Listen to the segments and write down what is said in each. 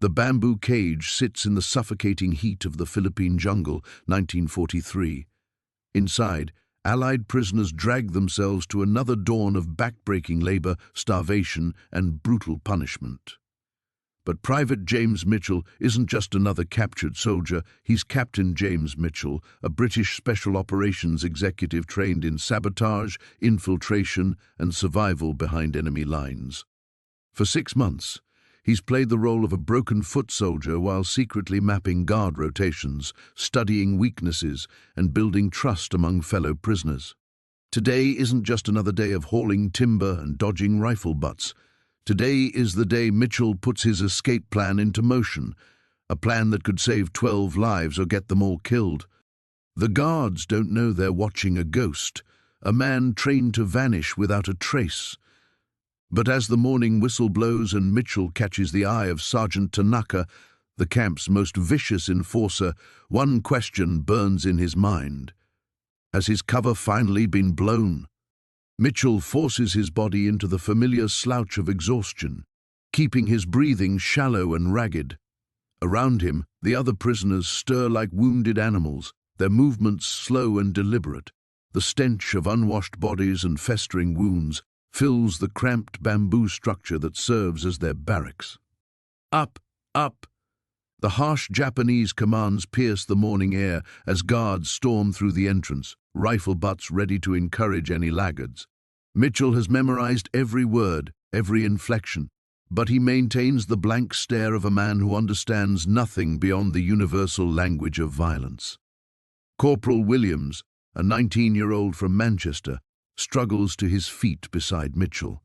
The bamboo cage sits in the suffocating heat of the Philippine jungle, 1943. Inside, Allied prisoners drag themselves to another dawn of backbreaking labor, starvation, and brutal punishment. But Private James Mitchell isn't just another captured soldier, he's Captain James Mitchell, a British Special Operations executive trained in sabotage, infiltration, and survival behind enemy lines. For 6 months, he's played the role of a broken foot soldier while secretly mapping guard rotations, studying weaknesses, and building trust among fellow prisoners. Today isn't just another day of hauling timber and dodging rifle butts. Today is the day Mitchell puts his escape plan into motion, a plan that could save 12 lives or get them all killed. The guards don't know they're watching a ghost, a man trained to vanish without a trace. But as the morning whistle blows and Mitchell catches the eye of Sergeant Tanaka, the camp's most vicious enforcer, one question burns in his mind. Has his cover finally been blown? Mitchell forces his body into the familiar slouch of exhaustion, keeping his breathing shallow and ragged. Around him, the other prisoners stir like wounded animals, their movements slow and deliberate. The stench of unwashed bodies and festering wounds fills the cramped bamboo structure that serves as their barracks. Up, up! The harsh Japanese commands pierce the morning air as guards storm through the entrance, rifle butts ready to encourage any laggards. Mitchell has memorized every word, every inflection, but he maintains the blank stare of a man who understands nothing beyond the universal language of violence. Corporal Williams, a 19-year-old from Manchester, struggles to his feet beside Mitchell.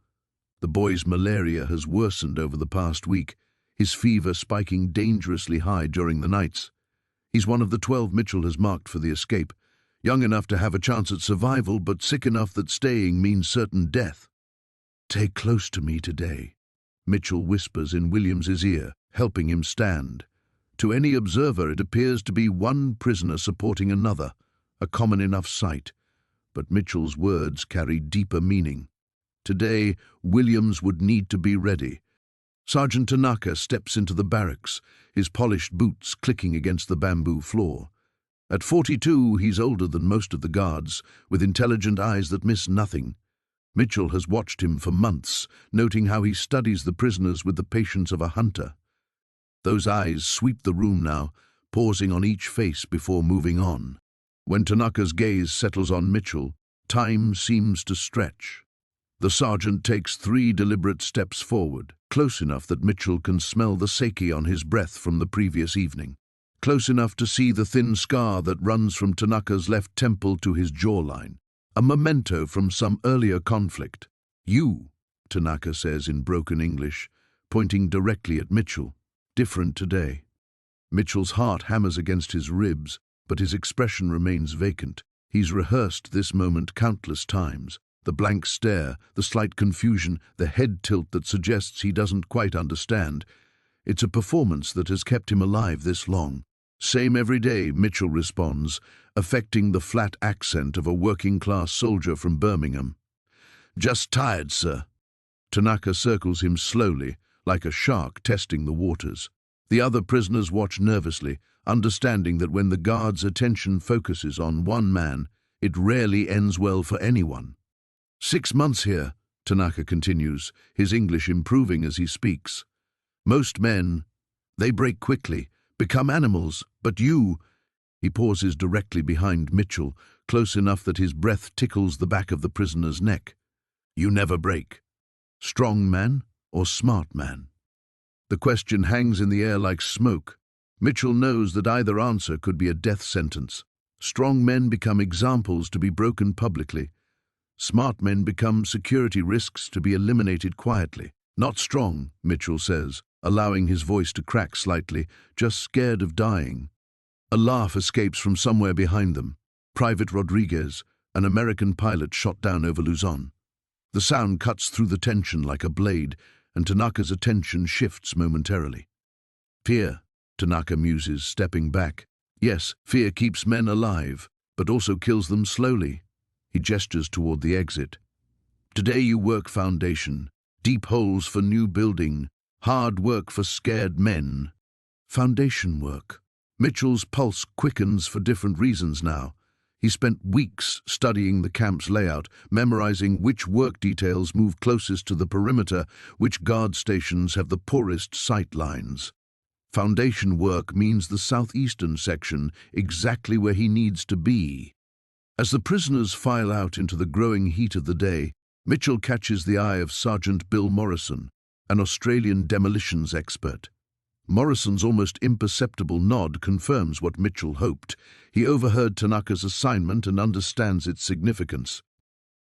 The boy's malaria has worsened over the past week, his fever spiking dangerously high during the nights. He's one of the 12 Mitchell has marked for the escape, young enough to have a chance at survival, but sick enough that staying means certain death. "Take close to me today," Mitchell whispers in Williams's ear, helping him stand. To any observer, it appears to be one prisoner supporting another, a common enough sight. But Mitchell's words carry deeper meaning. Today, Williams would need to be ready. Sergeant Tanaka steps into the barracks, his polished boots clicking against the bamboo floor. At 42, he's older than most of the guards, with intelligent eyes that miss nothing. Mitchell has watched him for months, noting how he studies the prisoners with the patience of a hunter. Those eyes sweep the room now, pausing on each face before moving on. When Tanaka's gaze settles on Mitchell, time seems to stretch. The sergeant takes 3 deliberate steps forward, close enough that Mitchell can smell the sake on his breath from the previous evening, close enough to see the thin scar that runs from Tanaka's left temple to his jawline, a memento from some earlier conflict. "You," Tanaka says in broken English, pointing directly at Mitchell. "Different today." Mitchell's heart hammers against his ribs, but his expression remains vacant. He's rehearsed this moment countless times. The blank stare, the slight confusion, the head tilt that suggests he doesn't quite understand. It's a performance that has kept him alive this long. "Same every day," Mitchell responds, affecting the flat accent of a working-class soldier from Birmingham. "Just tired, sir." Tanaka circles him slowly, like a shark testing the waters. The other prisoners watch nervously, understanding that when the guard's attention focuses on one man, it rarely ends well for anyone. 6 months here," Tanaka continues, his English improving as he speaks. "Most men, they break quickly, become animals, but you—" He pauses directly behind Mitchell, close enough that his breath tickles the back of the prisoner's neck. "You never break. Strong man or smart man?" The question hangs in the air like smoke. Mitchell knows that either answer could be a death sentence. Strong men become examples to be broken publicly. Smart men become security risks to be eliminated quietly. "Not strong," Mitchell says, allowing his voice to crack slightly, "just scared of dying." A laugh escapes from somewhere behind them. Private Rodriguez, an American pilot shot down over Luzon. The sound cuts through the tension like a blade, and Tanaka's attention shifts momentarily. "Fear," Tanaka muses, stepping back. "Yes, fear keeps men alive, but also kills them slowly." He gestures toward the exit. "Today you work foundation, deep holes for new building, Hard work for scared men. Foundation work. Mitchell's pulse quickens for different reasons now. He spent weeks studying the camp's layout, memorizing which work details move closest to the perimeter, which guard stations have the poorest sight lines. Foundation work means the southeastern section, exactly where he needs to be. As the prisoners file out into the growing heat of the day, Mitchell catches the eye of Sergeant Bill Morrison, an Australian demolitions expert. Morrison's almost imperceptible nod confirms what Mitchell hoped. He overheard Tanaka's assignment and understands its significance.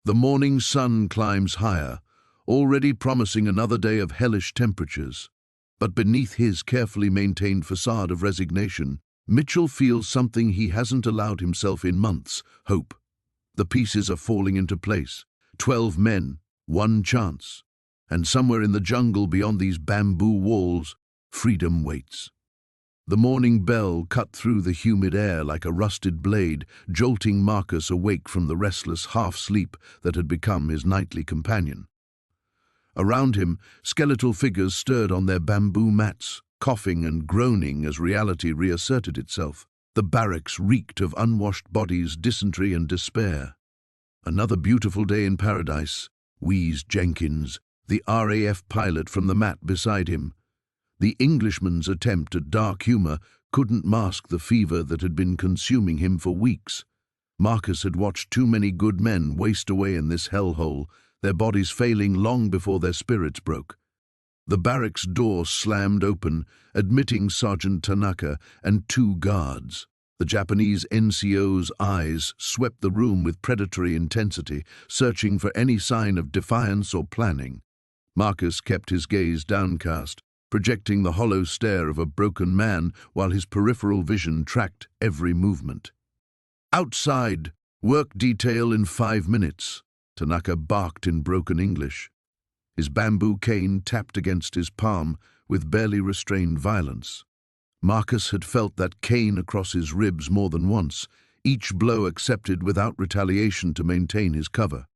The morning sun climbs higher, already promising another day of hellish temperatures. But beneath his carefully maintained facade of resignation, Mitchell feels something he hasn't allowed himself in months: hope. The pieces are falling into place. 12 men, one chance. And somewhere in the jungle beyond these bamboo walls, freedom waits. The morning bell cut through the humid air like a rusted blade, jolting Marcus awake from the restless half-sleep that had become his nightly companion. Around him, skeletal figures stirred on their bamboo mats, coughing and groaning as reality reasserted itself. The barracks reeked of unwashed bodies, dysentery and despair. "Another beautiful day in paradise," wheezed Jenkins, the RAF pilot, from the mat beside him. The Englishman's attempt at dark humor couldn't mask the fever that had been consuming him for weeks. Marcus had watched too many good men waste away in this hellhole, their bodies failing long before their spirits broke. The barracks door slammed open, admitting Sergeant Tanaka and 2 guards. The Japanese NCO's eyes swept the room with predatory intensity, searching for any sign of defiance or planning. Marcus kept his gaze downcast, projecting the hollow stare of a broken man while his peripheral vision tracked every movement. "Outside! Work detail in 5 minutes!" Tanaka barked in broken English. His bamboo cane tapped against his palm with barely restrained violence. Marcus had felt that cane across his ribs more than once, each blow accepted without retaliation to maintain his cover.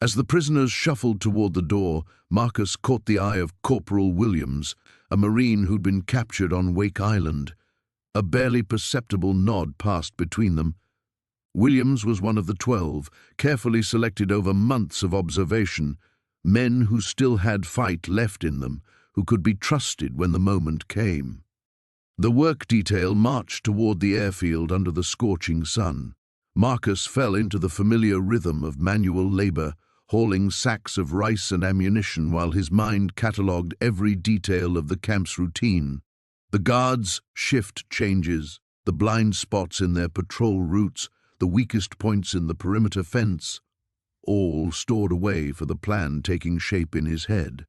As the prisoners shuffled toward the door, Marcus caught the eye of Corporal Williams, a Marine who'd been captured on Wake Island. A barely perceptible nod passed between them. Williams was one of the 12, carefully selected over months of observation, men who still had fight left in them, who could be trusted when the moment came. The work detail marched toward the airfield under the scorching sun. Marcus fell into the familiar rhythm of manual labor, hauling sacks of rice and ammunition while his mind catalogued every detail of the camp's routine. The guards' shift changes, the blind spots in their patrol routes, the weakest points in the perimeter fence, all stored away for the plan taking shape in his head.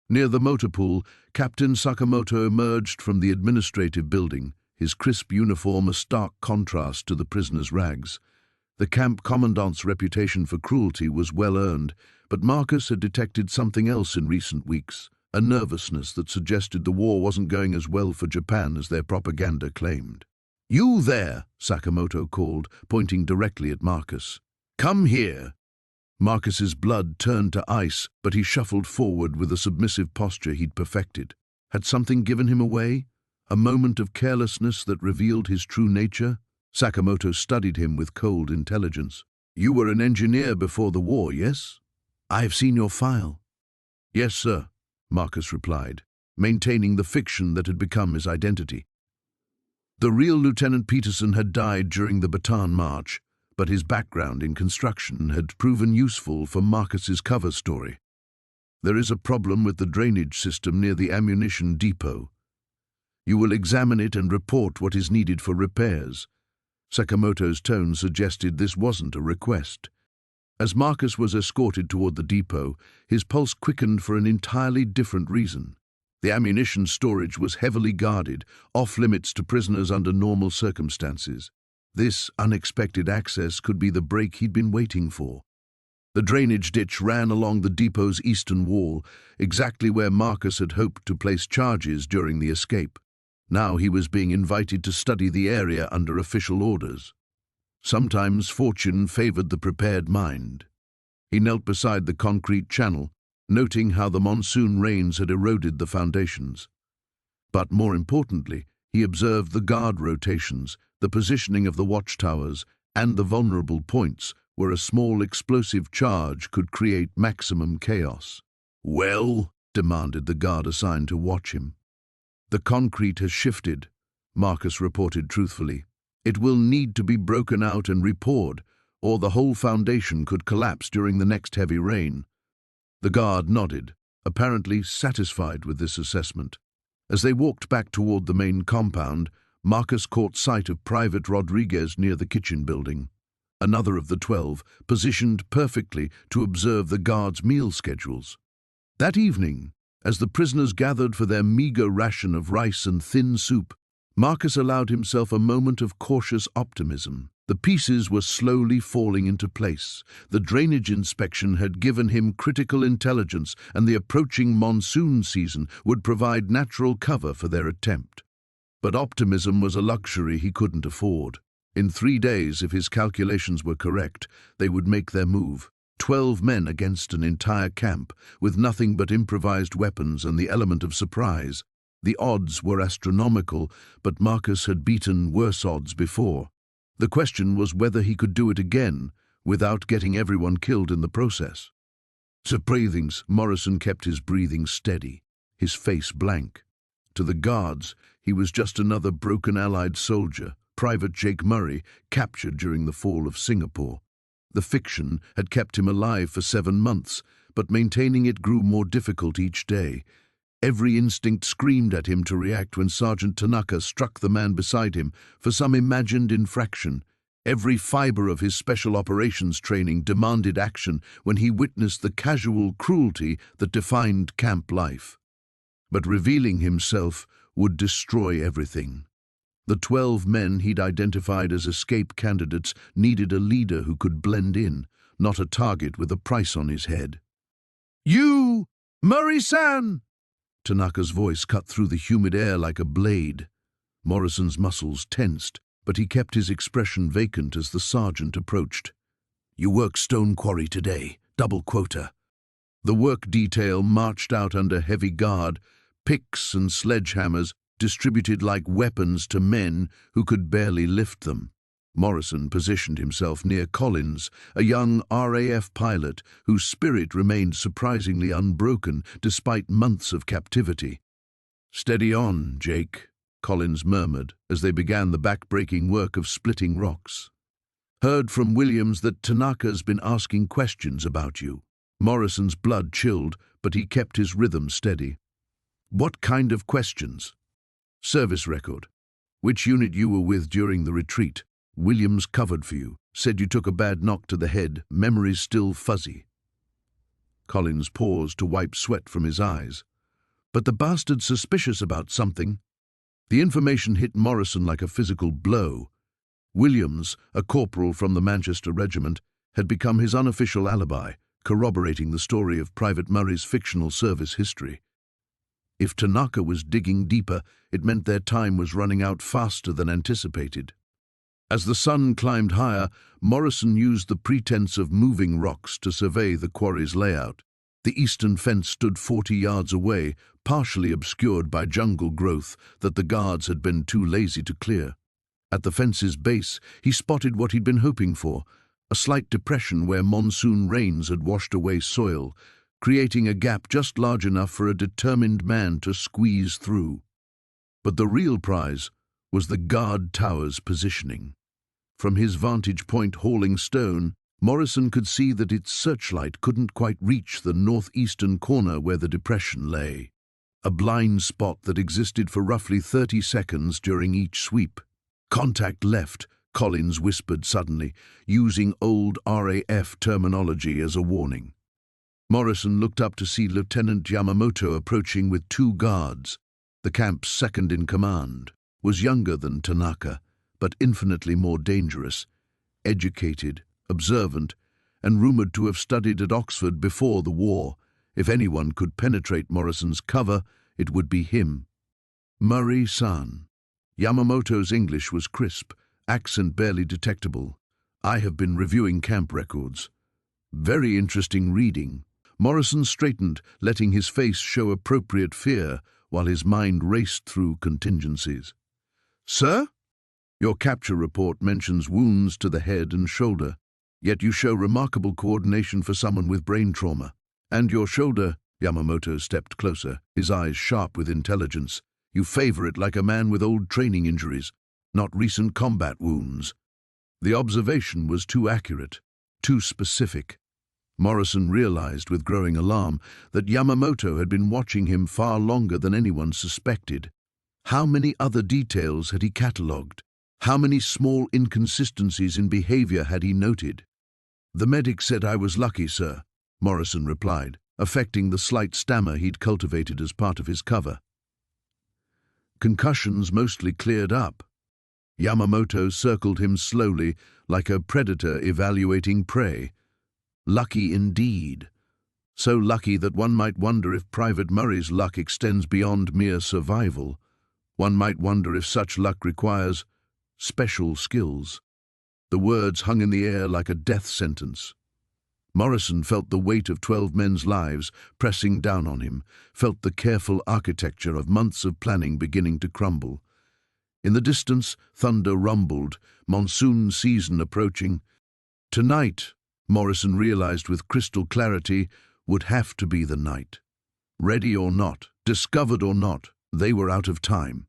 Near the motor pool, Captain Sakamoto emerged from the administrative building, his crisp uniform a stark contrast to the prisoner's rags. The camp commandant's reputation for cruelty was well earned, but Marcus had detected something else in recent weeks, a nervousness that suggested the war wasn't going as well for Japan as their propaganda claimed. "You there," Sakamoto called, pointing directly at Marcus. "Come here." Marcus's blood turned to ice, but he shuffled forward with a submissive posture he'd perfected. Had something given him away? A moment of carelessness that revealed his true nature? Sakamoto studied him with cold intelligence. "You were an engineer before the war, yes? I've seen your file." "Yes, sir," Marcus replied, maintaining the fiction that had become his identity. The real Lieutenant Peterson had died during the Bataan March, but his background in construction had proven useful for Marcus's cover story. "There is a problem with the drainage system near the ammunition depot. You will examine it and report what is needed for repairs." Sakamoto's tone suggested this wasn't a request. As Marcus was escorted toward the depot, his pulse quickened for an entirely different reason. The ammunition storage was heavily guarded, off-limits to prisoners under normal circumstances. This unexpected access could be the break he'd been waiting for. The drainage ditch ran along the depot's eastern wall, exactly where Marcus had hoped to place charges during the escape. Now he was being invited to study the area under official orders. Sometimes fortune favored the prepared mind. He knelt beside the concrete channel, noting how the monsoon rains had eroded the foundations. But more importantly, he observed the guard rotations, the positioning of the watchtowers, and the vulnerable points where a small explosive charge could create maximum chaos. "Well?" demanded the guard assigned to watch him. "The concrete has shifted," Marcus reported truthfully. "It will need to be broken out and repoured, or the whole foundation could collapse during the next heavy rain." The guard nodded, apparently satisfied with this assessment. As they walked back toward the main compound, Marcus caught sight of Private Rodriguez near the kitchen building, another of the 12, positioned perfectly to observe the guards' meal schedules. That evening, as the prisoners gathered for their meager ration of rice and thin soup, Marcus allowed himself a moment of cautious optimism. The pieces were slowly falling into place. The drainage inspection had given him critical intelligence, and the approaching monsoon season would provide natural cover for their attempt. But optimism was a luxury he couldn't afford. In 3 days, if his calculations were correct, they would make their move. 12 men against an entire camp, with nothing but improvised weapons and the element of surprise. The odds were astronomical, but Marcus had beaten worse odds before. The question was whether he could do it again, without getting everyone killed in the process. Breathings, Morrison kept his breathing steady, his face blank. To the guards, he was just another broken Allied soldier, Private Jake Murray, captured during the fall of Singapore. The fiction had kept him alive for 7 months, but maintaining it grew more difficult each day. Every instinct screamed at him to react when Sergeant Tanaka struck the man beside him for some imagined infraction. Every fiber of his special operations training demanded action when he witnessed the casual cruelty that defined camp life. But revealing himself would destroy everything. The 12 men he'd identified as escape candidates needed a leader who could blend in, not a target with a price on his head. "You! Murray-san!" Tanaka's voice cut through the humid air like a blade. Morrison's muscles tensed, but he kept his expression vacant as the sergeant approached. "You work stone quarry today, double quota." The work detail marched out under heavy guard, picks and sledgehammers distributed like weapons to men who could barely lift them. Morrison positioned himself near Collins, a young RAF pilot whose spirit remained surprisingly unbroken despite months of captivity. "Steady on, Jake," Collins murmured as they began the back-breaking work of splitting rocks. "Heard from Williams that Tanaka's been asking questions about you." Morrison's blood chilled, but he kept his rhythm steady. "What kind of questions?" "Service record. Which unit you were with during the retreat. Williams covered for you. Said you took a bad knock to the head. Memory's still fuzzy." Collins paused to wipe sweat from his eyes. "But the bastard's suspicious about something." The information hit Morrison like a physical blow. Williams, a corporal from the Manchester Regiment, had become his unofficial alibi, corroborating the story of Private Murray's fictional service history. If Tanaka was digging deeper, it meant their time was running out faster than anticipated. As the sun climbed higher, Morrison used the pretense of moving rocks to survey the quarry's layout. The eastern fence stood 40 yards away, partially obscured by jungle growth that the guards had been too lazy to clear. At the fence's base, he spotted what he'd been hoping for, a slight depression where monsoon rains had washed away soil, creating a gap just large enough for a determined man to squeeze through. But the real prize was the guard tower's positioning. From his vantage point hauling stone, Morrison could see that its searchlight couldn't quite reach the northeastern corner where the depression lay, a blind spot that existed for roughly 30 seconds during each sweep. "Contact left," Collins whispered suddenly, using old RAF terminology as a warning. Morrison looked up to see Lieutenant Yamamoto approaching with 2 guards. The camp's second-in-command was younger than Tanaka, but infinitely more dangerous, educated, observant, and rumored to have studied at Oxford before the war. If anyone could penetrate Morrison's cover, it would be him. "Murray-san." Yamamoto's English was crisp, accent barely detectable. "I have been reviewing camp records." "Very interesting reading." Morrison straightened, letting his face show appropriate fear while his mind raced through contingencies. "Sir? Your capture report mentions wounds to the head and shoulder, yet you show remarkable coordination for someone with brain trauma. And your shoulder," Yamamoto stepped closer, his eyes sharp with intelligence. "You favor it like a man with old training injuries, not recent combat wounds." The observation was too accurate, too specific. Morrison realized with growing alarm that Yamamoto had been watching him far longer than anyone suspected. How many other details had he catalogued? How many small inconsistencies in behavior had he noted? "The medic said I was lucky, sir," Morrison replied, affecting the slight stammer he'd cultivated as part of his cover. "Concussions mostly cleared up." Yamamoto circled him slowly, like a predator evaluating prey. "Lucky indeed. So lucky that one might wonder if Private Murray's luck extends beyond mere survival. One might wonder if such luck requires special skills." The words hung in the air like a death sentence. Morrison felt the weight of 12 men's lives pressing down on him, felt the careful architecture of months of planning beginning to crumble. In the distance, thunder rumbled, monsoon season approaching. Tonight, Morrison realized with crystal clarity, would have to be the night. Ready or not, discovered or not, they were out of time.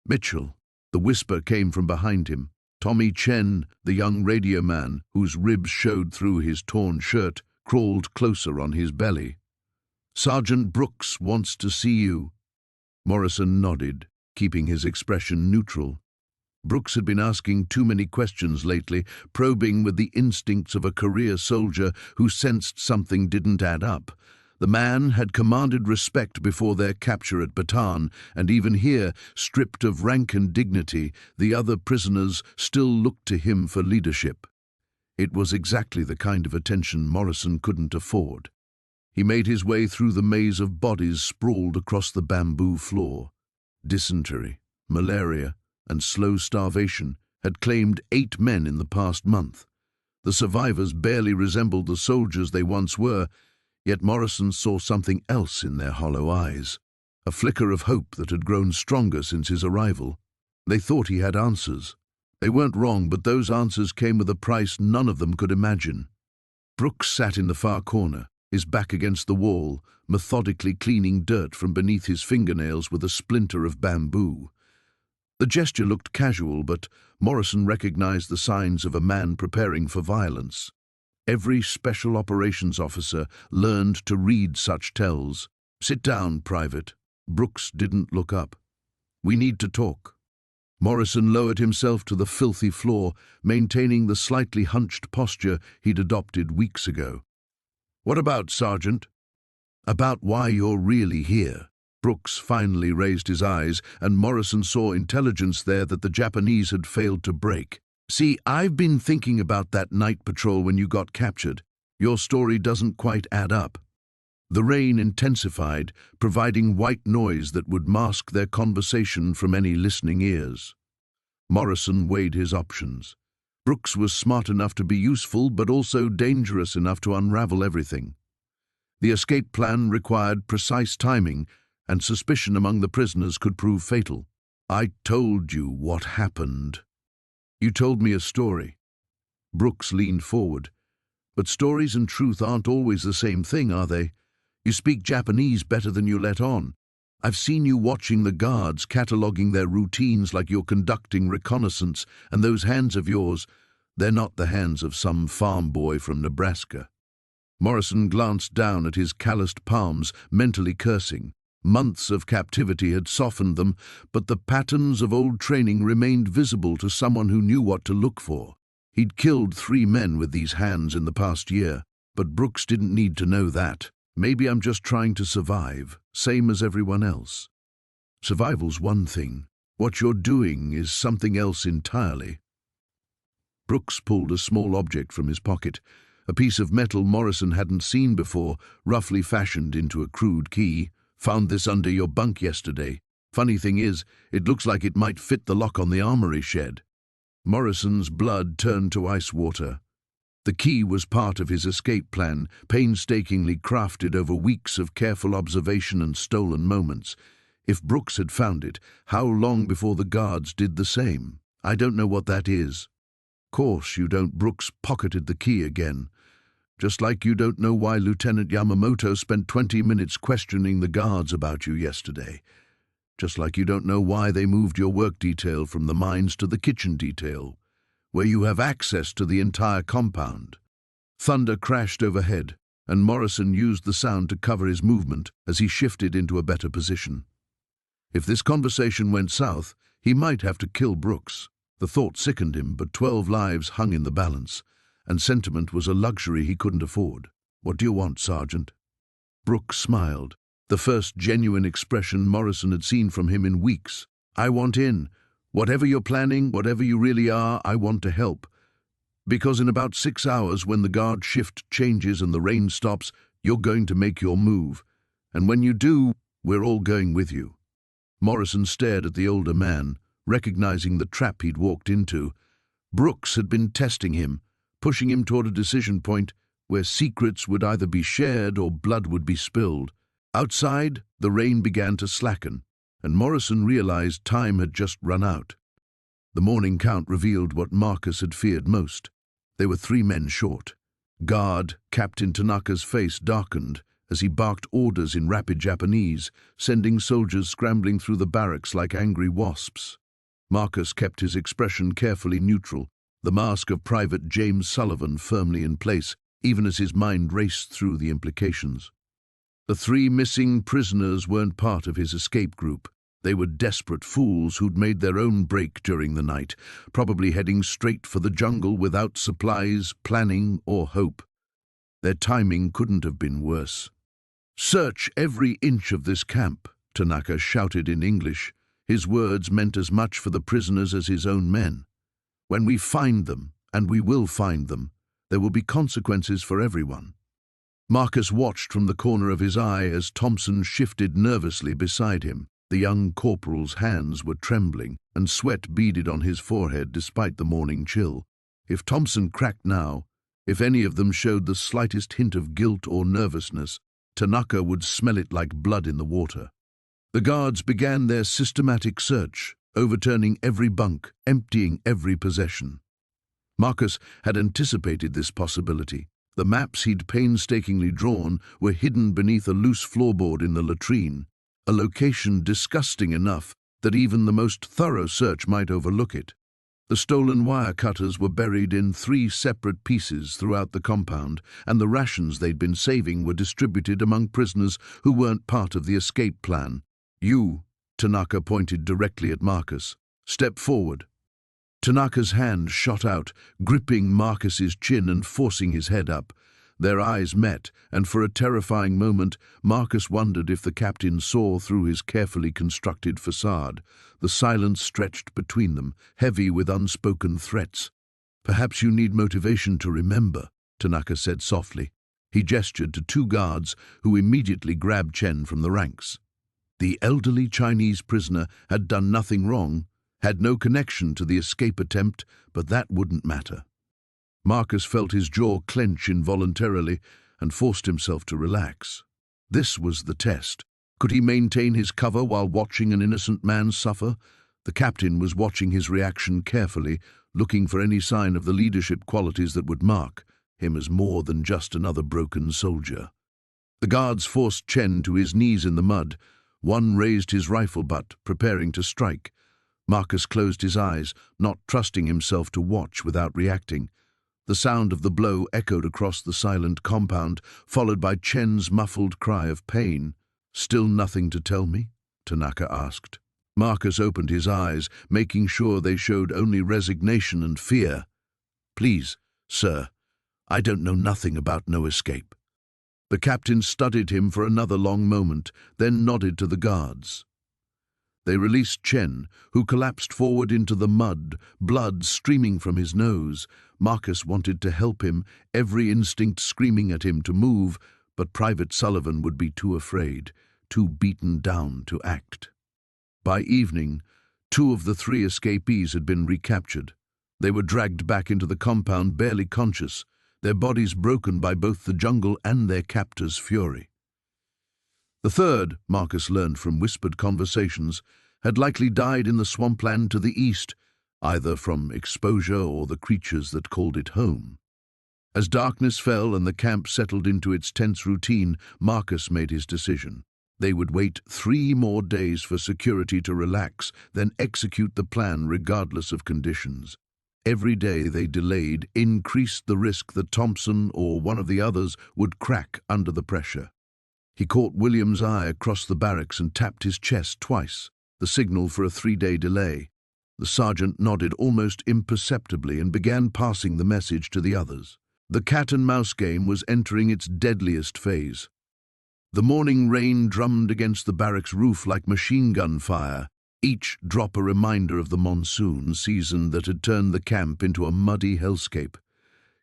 "Mitchell," the whisper came from behind him. Tommy Chen, the young radio man, whose ribs showed through his torn shirt, crawled closer on his belly. "Sergeant Brooks wants to see you." Morrison nodded, keeping his expression neutral. Brooks had been asking too many questions lately, probing with the instincts of a career soldier who sensed something didn't add up. The man had commanded respect before their capture at Bataan, and even here, stripped of rank and dignity, the other prisoners still looked to him for leadership. It was exactly the kind of attention Morrison couldn't afford. He made his way through the maze of bodies sprawled across the bamboo floor. Dysentery, malaria, and slow starvation had claimed 8 men in the past month. The survivors barely resembled the soldiers they once were, yet Morrison saw something else in their hollow eyes, a flicker of hope that had grown stronger since his arrival. They thought he had answers. They weren't wrong, but those answers came with a price none of them could imagine. Brooks sat in the far corner, his back against the wall, methodically cleaning dirt from beneath his fingernails with a splinter of bamboo. The gesture looked casual, but Morrison recognized the signs of a man preparing for violence. Every special operations officer learned to read such tells. "Sit down, Private." Brooks didn't look up. "We need to talk." Morrison lowered himself to the filthy floor, maintaining the slightly hunched posture he'd adopted weeks ago. "What about, Sergeant?" "About why you're really here." Brooks finally raised his eyes, and Morrison saw intelligence there that the Japanese had failed to break. "See, I've been thinking about that night patrol when you got captured. Your story doesn't quite add up." The rain intensified, providing white noise that would mask their conversation from any listening ears. Morrison weighed his options. Brooks was smart enough to be useful, but also dangerous enough to unravel everything. The escape plan required precise timing, and suspicion among the prisoners could prove fatal. "I told you what happened." "You told me a story." Brooks leaned forward. "But stories and truth aren't always the same thing, are they? You speak Japanese better than you let on. I've seen you watching the guards, cataloguing their routines like you're conducting reconnaissance, and those hands of yours, they're not the hands of some farm boy from Nebraska." Morrison glanced down at his calloused palms, mentally cursing. Months of captivity had softened them, but the patterns of old training remained visible to someone who knew what to look for. He'd killed 3 men with these hands in the past year, but Brooks didn't need to know that. "Maybe I'm just trying to survive, same as everyone else." "Survival's one thing. What you're doing is something else entirely." Brooks pulled a small object from his pocket, a piece of metal Morrison hadn't seen before, roughly fashioned into a crude key. "Found this under your bunk yesterday. Funny thing is, it looks like it might fit the lock on the armory shed." Morrison's blood turned to ice water. The key was part of his escape plan, painstakingly crafted over weeks of careful observation and stolen moments. If Brooks had found it, how long before the guards did the same? I don't know what that is. Course you don't. Brooks pocketed the key again. Just like you don't know why Lieutenant Yamamoto spent 20 minutes questioning the guards about you yesterday. Just like you don't know why they moved your work detail from the mines to the kitchen detail, where you have access to the entire compound. Thunder crashed overhead, and Morrison used the sound to cover his movement as he shifted into a better position. If this conversation went south, he might have to kill Brooks. The thought sickened him, but 12 lives hung in the balance, and sentiment was a luxury he couldn't afford. What do you want, Sergeant? Brooks smiled, the first genuine expression Morrison had seen from him in weeks. I want in. Whatever you're planning, whatever you really are, I want to help. Because in about 6 hours, when the guard shift changes and the rain stops, you're going to make your move. And when you do, we're all going with you. Morrison stared at the older man, recognizing the trap he'd walked into. Brooks had been testing him, pushing him toward a decision point where secrets would either be shared or blood would be spilled. Outside, the rain began to slacken, and Morrison realized time had just run out. The morning count revealed what Marcus had feared most. They were 3 men short. Guard Captain Tanaka's face darkened as he barked orders in rapid Japanese, sending soldiers scrambling through the barracks like angry wasps. Marcus kept his expression carefully neutral, the mask of Private James Sullivan firmly in place, even as his mind raced through the implications. The 3 missing prisoners weren't part of his escape group. They were desperate fools who'd made their own break during the night, probably heading straight for the jungle without supplies, planning, or hope. Their timing couldn't have been worse. Search every inch of this camp, Tanaka shouted in English. His words meant as much for the prisoners as his own men. When we find them, and we will find them, there will be consequences for everyone. Marcus watched from the corner of his eye as Thompson shifted nervously beside him. The young corporal's hands were trembling, and sweat beaded on his forehead despite the morning chill. If Thompson cracked now, if any of them showed the slightest hint of guilt or nervousness, Tanaka would smell it like blood in the water. The guards began their systematic search, overturning every bunk, emptying every possession. Marcus had anticipated this possibility. The maps he'd painstakingly drawn were hidden beneath a loose floorboard in the latrine, a location disgusting enough that even the most thorough search might overlook it. The stolen wire cutters were buried in 3 separate pieces throughout the compound, and the rations they'd been saving were distributed among prisoners who weren't part of the escape plan. You, Tanaka pointed directly at Marcus. Step forward. Tanaka's hand shot out, gripping Marcus's chin and forcing his head up. Their eyes met, and for a terrifying moment, Marcus wondered if the captain saw through his carefully constructed facade. The silence stretched between them, heavy with unspoken threats. Perhaps you need motivation to remember, Tanaka said softly. He gestured to 2 guards who immediately grabbed Chen from the ranks. The elderly Chinese prisoner had done nothing wrong, had no connection to the escape attempt, but that wouldn't matter. Marcus felt his jaw clench involuntarily and forced himself to relax. This was the test. Could he maintain his cover while watching an innocent man suffer? The captain was watching his reaction carefully, looking for any sign of the leadership qualities that would mark him as more than just another broken soldier. The guards forced Chen to his knees in the mud. One raised his rifle butt, preparing to strike. Marcus closed his eyes, not trusting himself to watch without reacting. The sound of the blow echoed across the silent compound, followed by Chen's muffled cry of pain. Still nothing to tell me? Tanaka asked. Marcus opened his eyes, making sure they showed only resignation and fear. Please, sir, I don't know nothing about no escape. The captain studied him for another long moment, then nodded to the guards. They released Chen, who collapsed forward into the mud, blood streaming from his nose. Marcus wanted to help him, every instinct screaming at him to move, but Private Sullivan would be too afraid, too beaten down to act. By evening, 2 of the 3 escapees had been recaptured. They were dragged back into the compound, barely conscious, their bodies broken by both the jungle and their captors' fury. The third, Marcus learned from whispered conversations, had likely died in the swampland to the east, either from exposure or the creatures that called it home. As darkness fell and the camp settled into its tense routine, Marcus made his decision. They would wait 3 more days for security to relax, then execute the plan regardless of conditions. Every day they delayed increased the risk that Thompson or one of the others would crack under the pressure. He caught William's eye across the barracks and tapped his chest twice, the signal for a 3-day delay. The sergeant nodded almost imperceptibly and began passing the message to the others. The cat-and-mouse game was entering its deadliest phase. The morning rain drummed against the barracks roof like machine gun fire, each drop a reminder of the monsoon season that had turned the camp into a muddy hellscape.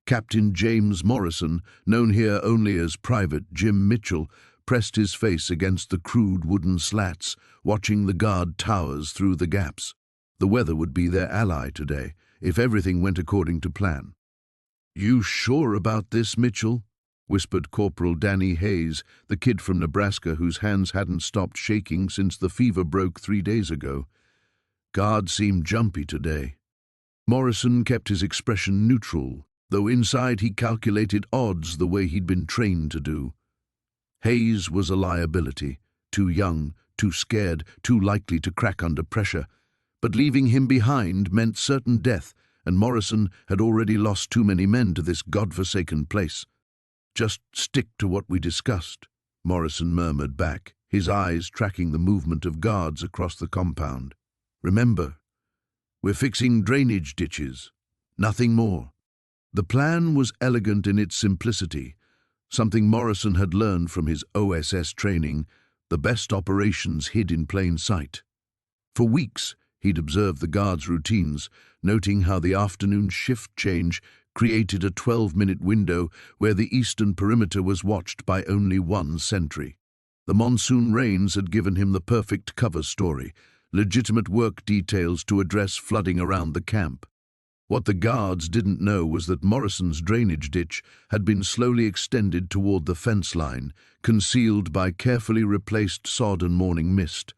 Captain James Morrison, known here only as Private Jim Mitchell, pressed his face against the crude wooden slats, watching the guard towers through the gaps. The weather would be their ally today, if everything went according to plan. "You sure about this, Mitchell?" whispered Corporal Danny Hayes, the kid from Nebraska whose hands hadn't stopped shaking since the fever broke 3 days ago. Guard seemed jumpy today. Morrison kept his expression neutral, though inside he calculated odds the way he'd been trained to do. Hayes was a liability, too young, too scared, too likely to crack under pressure. But leaving him behind meant certain death, and Morrison had already lost too many men to this godforsaken place. "Just stick to what we discussed," Morrison murmured back, his eyes tracking the movement of guards across the compound. "Remember, we're fixing drainage ditches, nothing more." The plan was elegant in its simplicity, something Morrison had learned from his OSS training. The best operations hid in plain sight. For weeks, he'd observed the guards' routines, noting how the afternoon shift change created a 12-minute window where the eastern perimeter was watched by only one sentry. The monsoon rains had given him the perfect cover story, legitimate work details to address flooding around the camp. What the guards didn't know was that Morrison's drainage ditch had been slowly extended toward the fence line, concealed by carefully replaced sod and morning mist.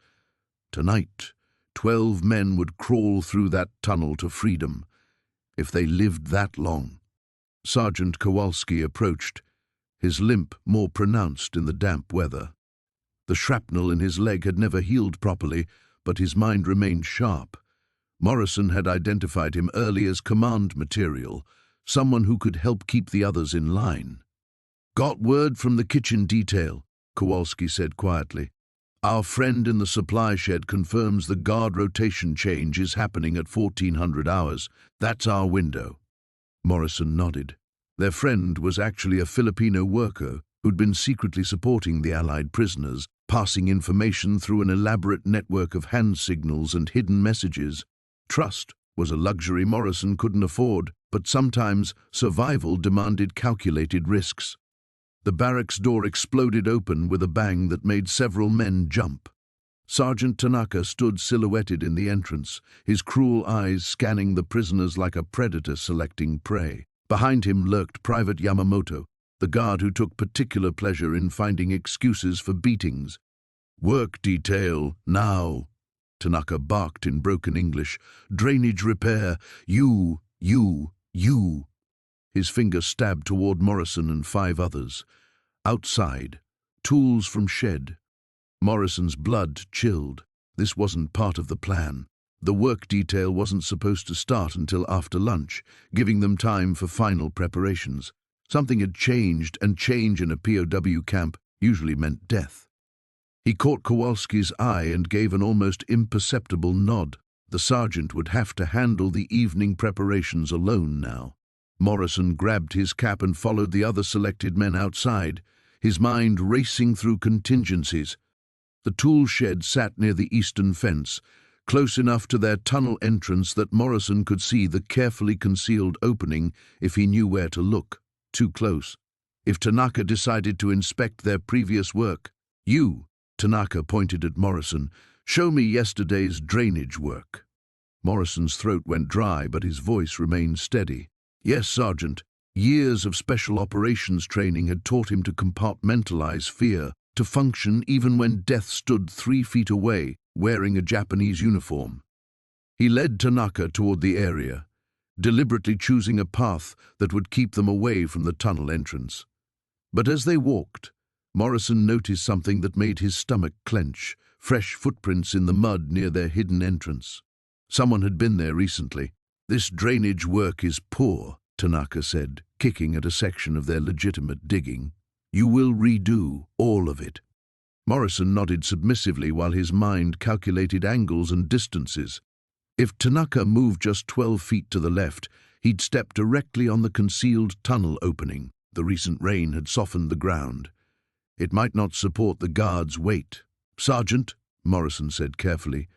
Tonight, 12 men would crawl through that tunnel to freedom, if they lived that long. Sergeant Kowalski approached, his limp more pronounced in the damp weather. The shrapnel in his leg had never healed properly, but his mind remained sharp. Morrison had identified him early as command material, someone who could help keep the others in line. "Got word from the kitchen detail," Kowalski said quietly. "Our friend in the supply shed confirms the guard rotation change is happening at 1400 hours. That's our window." Morrison nodded. Their friend was actually a Filipino worker who'd been secretly supporting the Allied prisoners, passing information through an elaborate network of hand signals and hidden messages. Trust was a luxury Morrison couldn't afford, but sometimes survival demanded calculated risks. The barracks door exploded open with a bang that made several men jump. Sergeant Tanaka stood silhouetted in the entrance, his cruel eyes scanning the prisoners like a predator selecting prey. Behind him lurked Private Yamamoto, the guard who took particular pleasure in finding excuses for beatings. "Work detail, now," Tanaka barked in broken English. "Drainage repair, you. His finger stabbed toward Morrison and 5 others. Outside, tools from shed. Morrison's blood chilled. This wasn't part of the plan. The work detail wasn't supposed to start until after lunch, giving them time for final preparations. Something had changed, and change in a POW camp usually meant death. He caught Kowalski's eye and gave an almost imperceptible nod. The sergeant would have to handle the evening preparations alone now. Morrison grabbed his cap and followed the other selected men outside, his mind racing through contingencies. The tool shed sat near the eastern fence, close enough to their tunnel entrance that Morrison could see the carefully concealed opening if he knew where to look. Too close. If Tanaka decided to inspect their previous work, Tanaka pointed at Morrison, "show me yesterday's drainage work." Morrison's throat went dry, but his voice remained steady. "Yes, Sergeant." Years of special operations training had taught him to compartmentalize fear, to function even when death stood 3 feet away, wearing a Japanese uniform. He led Tanaka toward the area, deliberately choosing a path that would keep them away from the tunnel entrance. But as they walked, Morrison noticed something that made his stomach clench: fresh footprints in the mud near their hidden entrance. Someone had been there recently. "This drainage work is poor," Tanaka said, kicking at a section of their legitimate digging. "You will redo all of it." Morrison nodded submissively while his mind calculated angles and distances. If Tanaka moved just 12 feet to the left, he'd step directly on the concealed tunnel opening. The recent rain had softened the ground. It might not support the guard's weight. "Sergeant," Morrison said carefully,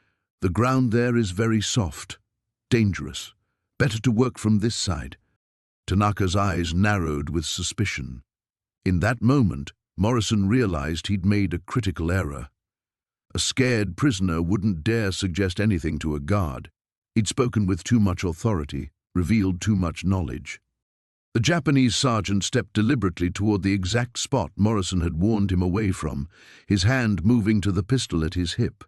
"the ground there is very soft. Dangerous. Better to work from this side." Tanaka's eyes narrowed with suspicion. In that moment, Morrison realized he'd made a critical error. A scared prisoner wouldn't dare suggest anything to a guard. He'd spoken with too much authority, revealed too much knowledge. The Japanese sergeant stepped deliberately toward the exact spot Morrison had warned him away from, his hand moving to the pistol at his hip.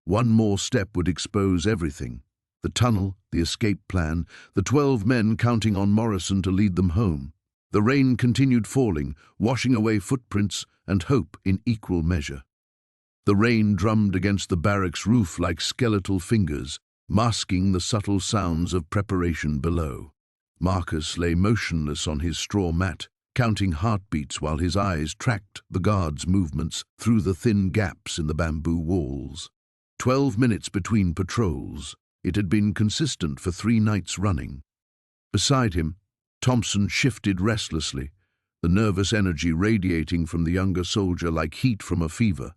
One more step would expose everything: the tunnel, the escape plan, the 12 men counting on Morrison to lead them home. The rain continued falling, washing away footprints and hope in equal measure. The rain drummed against the barracks roof like skeletal fingers, masking the subtle sounds of preparation below. Marcus lay motionless on his straw mat, counting heartbeats while his eyes tracked the guards' movements through the thin gaps in the bamboo walls. 12 minutes between patrols. It had been consistent for 3 nights running. Beside him, Thompson shifted restlessly, the nervous energy radiating from the younger soldier like heat from a fever.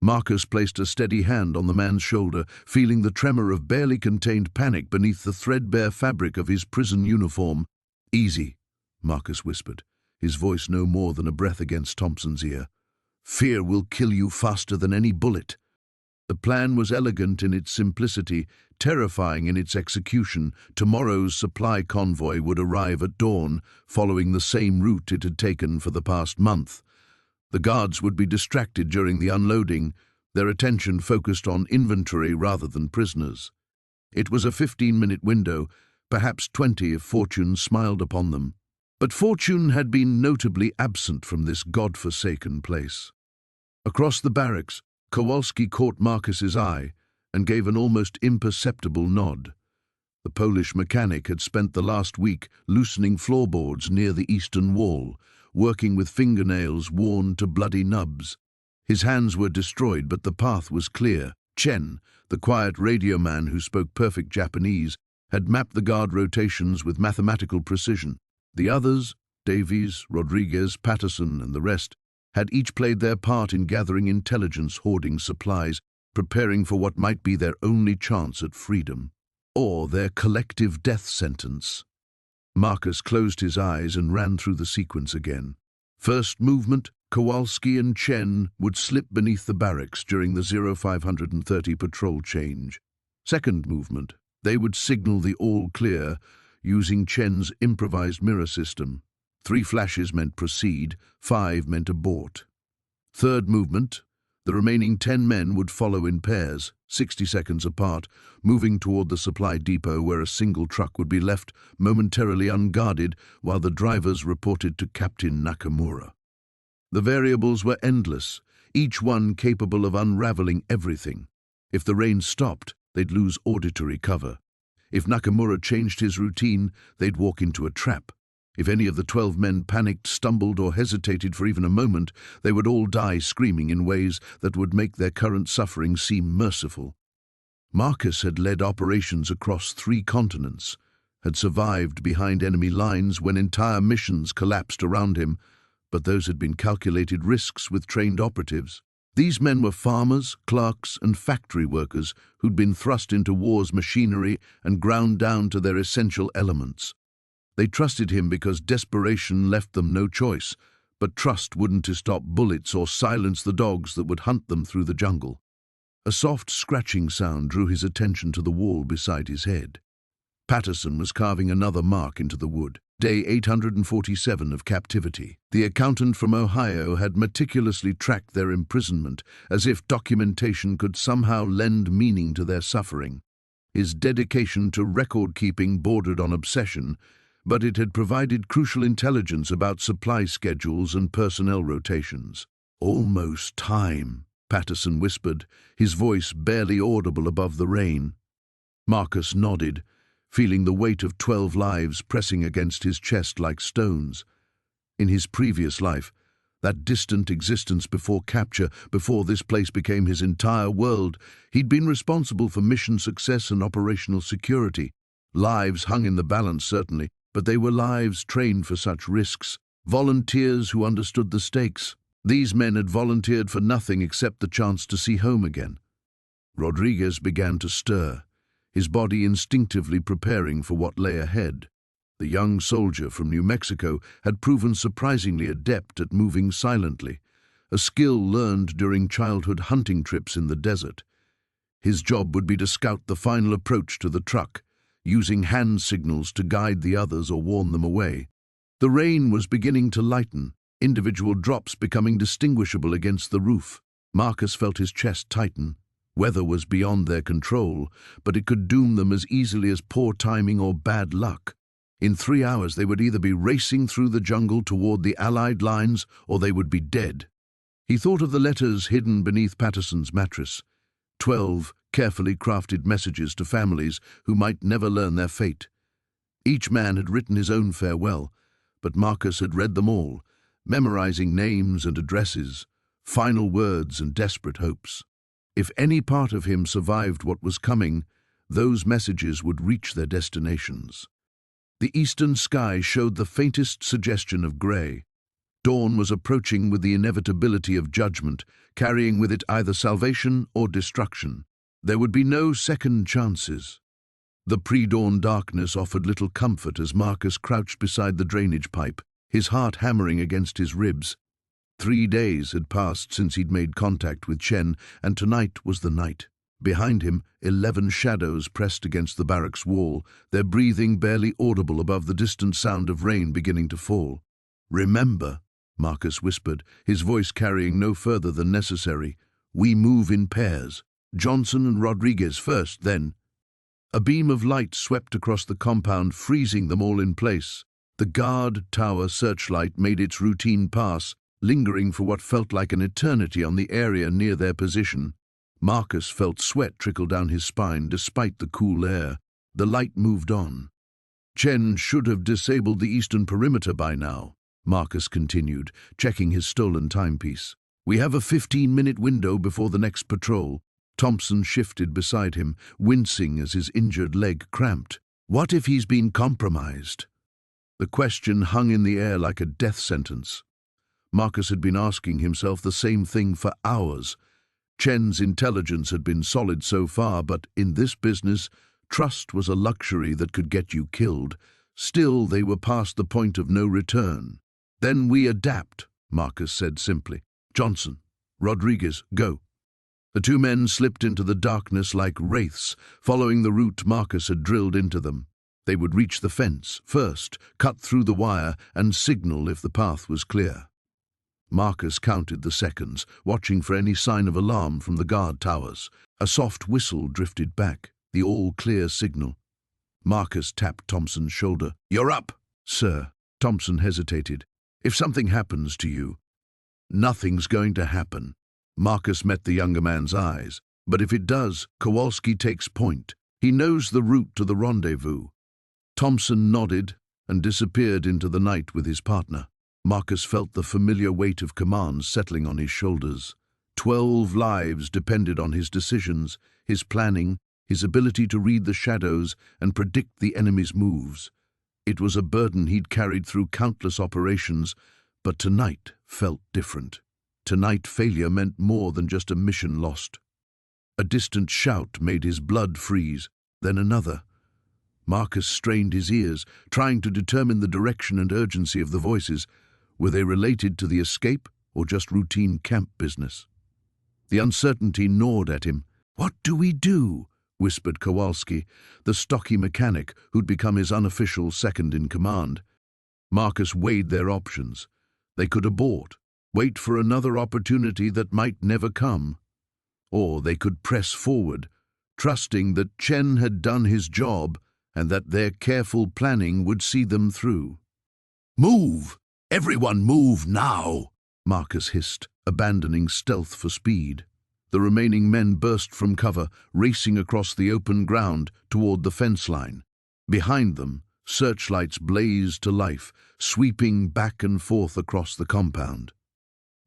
Marcus placed a steady hand on the man's shoulder, feeling the tremor of barely contained panic beneath the threadbare fabric of his prison uniform. "Easy," Marcus whispered, his voice no more than a breath against Thompson's ear. "Fear will kill you faster than any bullet." The plan was elegant in its simplicity, terrifying in its execution. Tomorrow's supply convoy would arrive at dawn, following the same route it had taken for the past month. The guards would be distracted during the unloading, their attention focused on inventory rather than prisoners. It was a 15-minute window, perhaps 20 if fortune smiled upon them. But fortune had been notably absent from this god-forsaken place. Across the barracks, Kowalski caught Marcus's eye and gave an almost imperceptible nod. The Polish mechanic had spent the last week loosening floorboards near the eastern wall, working with fingernails worn to bloody nubs. His hands were destroyed, but the path was clear. Chen, the quiet radio man who spoke perfect Japanese, had mapped the guard rotations with mathematical precision. The others, Davies, Rodriguez, Patterson, and the rest, had each played their part in gathering intelligence, hoarding supplies, preparing for what might be their only chance at freedom, or their collective death sentence. Marcus closed his eyes and ran through the sequence again. First movement, Kowalski and Chen would slip beneath the barracks during the 0530 patrol change. Second movement, they would signal the all clear using Chen's improvised mirror system. 3 flashes meant proceed, 5 meant abort. Third movement, the remaining 10 men would follow in pairs, 60 seconds apart, moving toward the supply depot where a single truck would be left momentarily unguarded while the drivers reported to Captain Nakamura. The variables were endless, each one capable of unraveling everything. If the rain stopped, they'd lose auditory cover. If Nakamura changed his routine, they'd walk into a trap. If any of the 12 men panicked, stumbled, or hesitated for even a moment, they would all die screaming in ways that would make their current suffering seem merciful. Marcus had led operations across 3 continents, had survived behind enemy lines when entire missions collapsed around him, but those had been calculated risks with trained operatives. These men were farmers, clerks, and factory workers who'd been thrust into war's machinery and ground down to their essential elements. They trusted him because desperation left them no choice, but trust wouldn't to stop bullets or silence the dogs that would hunt them through the jungle. A soft scratching sound drew his attention to the wall beside his head. Patterson was carving another mark into the wood. Day 847 of captivity. The accountant from Ohio had meticulously tracked their imprisonment, as if documentation could somehow lend meaning to their suffering. His dedication to record-keeping bordered on obsession, but it had provided crucial intelligence about supply schedules and personnel rotations. "Almost time," Patterson whispered, his voice barely audible above the rain. Marcus nodded, feeling the weight of 12 lives pressing against his chest like stones. In his previous life, that distant existence before capture, before this place became his entire world, he'd been responsible for mission success and operational security. Lives hung in the balance, certainly, but they were lives trained for such risks, volunteers who understood the stakes. These men had volunteered for nothing except the chance to see home again. Rodriguez began to stir, his body instinctively preparing for what lay ahead. The young soldier from New Mexico had proven surprisingly adept at moving silently, a skill learned during childhood hunting trips in the desert. His job would be to scout the final approach to the truck, using hand signals to guide the others or warn them away. The rain was beginning to lighten, individual drops becoming distinguishable against the roof. Marcus felt his chest tighten. Weather was beyond their control, but it could doom them as easily as poor timing or bad luck. In 3 hours they would either be racing through the jungle toward the Allied lines or they would be dead. He thought of the letters hidden beneath Patterson's mattress. 12 carefully crafted messages to families who might never learn their fate. Each man had written his own farewell, but Marcus had read them all, memorizing names and addresses, final words and desperate hopes. If any part of him survived what was coming, those messages would reach their destinations. The eastern sky showed the faintest suggestion of grey. Dawn was approaching with the inevitability of judgment, carrying with it either salvation or destruction. There would be no second chances. The pre-dawn darkness offered little comfort as Marcus crouched beside the drainage pipe, his heart hammering against his ribs. 3 days had passed since he'd made contact with Chen, and tonight was the night. Behind him, 11 shadows pressed against the barracks wall, their breathing barely audible above the distant sound of rain beginning to fall. "Remember," Marcus whispered, his voice carrying no further than necessary, "we move in pairs. Johnson and Rodriguez first, then." A beam of light swept across the compound, freezing them all in place. The guard tower searchlight made its routine pass, lingering for what felt like an eternity on the area near their position. Marcus felt sweat trickle down his spine despite the cool air. The light moved on. "Chen should have disabled the eastern perimeter by now," Marcus continued, checking his stolen timepiece. "We have a 15-minute window before the next patrol." Thompson shifted beside him, wincing as his injured leg cramped. "What if he's been compromised?" The question hung in the air like a death sentence. Marcus had been asking himself the same thing for hours. Chen's intelligence had been solid so far, but in this business, trust was a luxury that could get you killed. Still, they were past the point of no return. "Then we adapt," Marcus said simply. "Johnson, Rodriguez, go." The 2 men slipped into the darkness like wraiths, following the route Marcus had drilled into them. They would reach the fence first, cut through the wire, and signal if the path was clear. Marcus counted the seconds, watching for any sign of alarm from the guard towers. A soft whistle drifted back, the all-clear signal. Marcus tapped Thompson's shoulder. "You're up." "Sir." Thompson hesitated. "If something happens to you." "Nothing's going to happen." Marcus met the younger man's eyes. "But if it does, Kowalski takes point. He knows the route to the rendezvous." Thompson nodded and disappeared into the night with his partner. Marcus felt the familiar weight of command settling on his shoulders. 12 lives depended on his decisions, his planning, his ability to read the shadows and predict the enemy's moves. It was a burden he'd carried through countless operations, but tonight felt different. Tonight failure meant more than just a mission lost. A distant shout made his blood freeze, then another. Marcus strained his ears, trying to determine the direction and urgency of the voices. Were they related to the escape or just routine camp business? The uncertainty gnawed at him. "What do we do?" whispered Kowalski, the stocky mechanic who'd become his unofficial second-in-command. Marcus weighed their options. They could abort, wait for another opportunity that might never come. Or they could press forward, trusting that Chen had done his job and that their careful planning would see them through. "Move! Everyone move now!" Marcus hissed, abandoning stealth for speed. The remaining men burst from cover, racing across the open ground toward the fence line. Behind them, searchlights blazed to life, sweeping back and forth across the compound.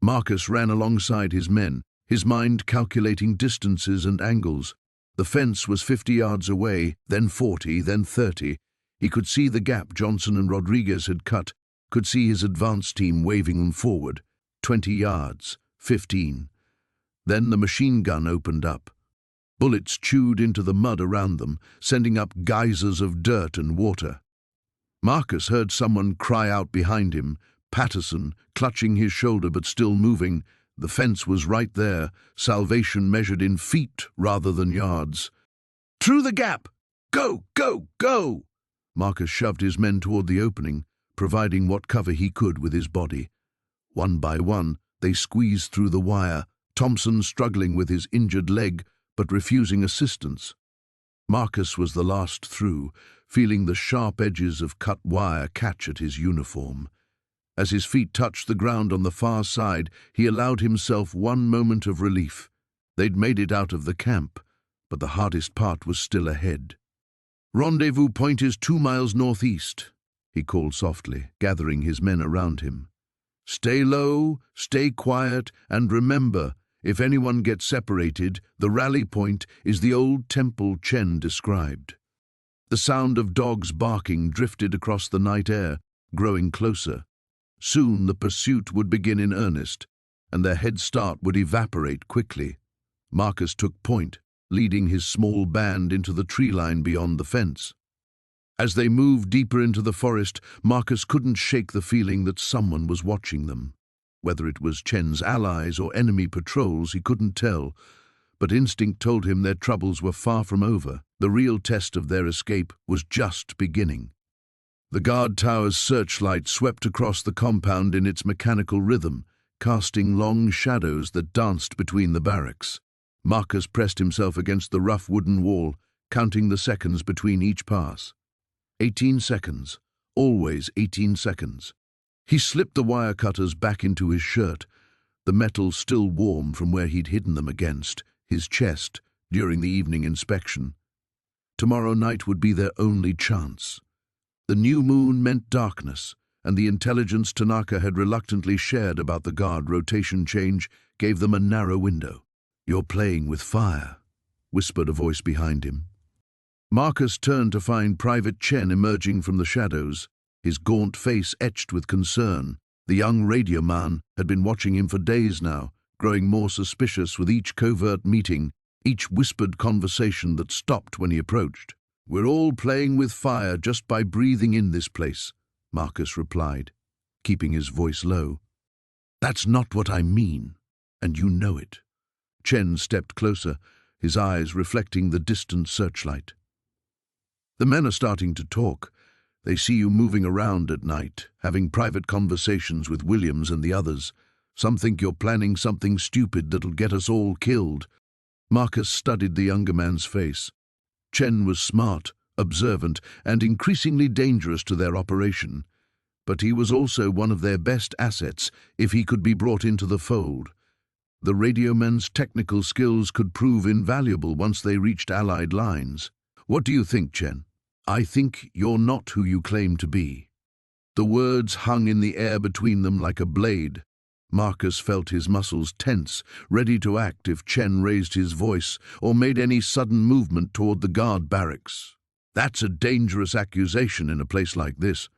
Marcus ran alongside his men, his mind calculating distances and angles. The fence was 50 yards away, then 40, then 30. He could see the gap Johnson and Rodriguez had cut, could see his advance team waving them forward. 20 yards, 15. Then the machine gun opened up. Bullets chewed into the mud around them, sending up geysers of dirt and water. Marcus heard someone cry out behind him, Patterson, clutching his shoulder but still moving. The fence was right there, salvation measured in feet rather than yards. "Through the gap! Go, go, go!" Marcus shoved his men toward the opening, providing what cover he could with his body. One by one, they squeezed through the wire, Thompson struggling with his injured leg but refusing assistance. Marcus was the last through, feeling the sharp edges of cut wire catch at his uniform. As his feet touched the ground on the far side, he allowed himself one moment of relief. They'd made it out of the camp, but the hardest part was still ahead. "Rendezvous point is 2 miles northeast," he called softly, gathering his men around him. "Stay low, stay quiet, and remember, if anyone gets separated, the rally point is the old temple Chen described." The sound of dogs barking drifted across the night air, growing closer. Soon the pursuit would begin in earnest, and their head start would evaporate quickly. Marcus took point, leading his small band into the tree line beyond the fence. As they moved deeper into the forest, Marcus couldn't shake the feeling that someone was watching them. Whether it was Chen's allies or enemy patrols, he couldn't tell, but instinct told him their troubles were far from over. The real test of their escape was just beginning. The guard tower's searchlight swept across the compound in its mechanical rhythm, casting long shadows that danced between the barracks. Marcus pressed himself against the rough wooden wall, counting the seconds between each pass. 18 seconds. Always 18 seconds. He slipped the wire cutters back into his shirt, the metal still warm from where he'd hidden them against his chest during the evening inspection. Tomorrow night would be their only chance. The new moon meant darkness, and the intelligence Tanaka had reluctantly shared about the guard rotation change gave them a narrow window. "You're playing with fire," whispered a voice behind him. Marcus turned to find Private Chen emerging from the shadows, his gaunt face etched with concern. The young radio man had been watching him for days now, growing more suspicious with each covert meeting, each whispered conversation that stopped when he approached. "We're all playing with fire just by breathing in this place," Marcus replied, keeping his voice low. "That's not what I mean, and you know it." Chen stepped closer, his eyes reflecting the distant searchlight. "The men are starting to talk. They see you moving around at night, having private conversations with Williams and the others. Some think you're planning something stupid that'll get us all killed." Marcus studied the younger man's face. Chen was smart, observant, and increasingly dangerous to their operation. But he was also one of their best assets if he could be brought into the fold. The radioman's technical skills could prove invaluable once they reached Allied lines. "What do you think, Chen?" "I think you're not who you claim to be." The words hung in the air between them like a blade. Marcus felt his muscles tense, ready to act if Chen raised his voice or made any sudden movement toward the guard barracks. "That's a dangerous accusation in a place like this,"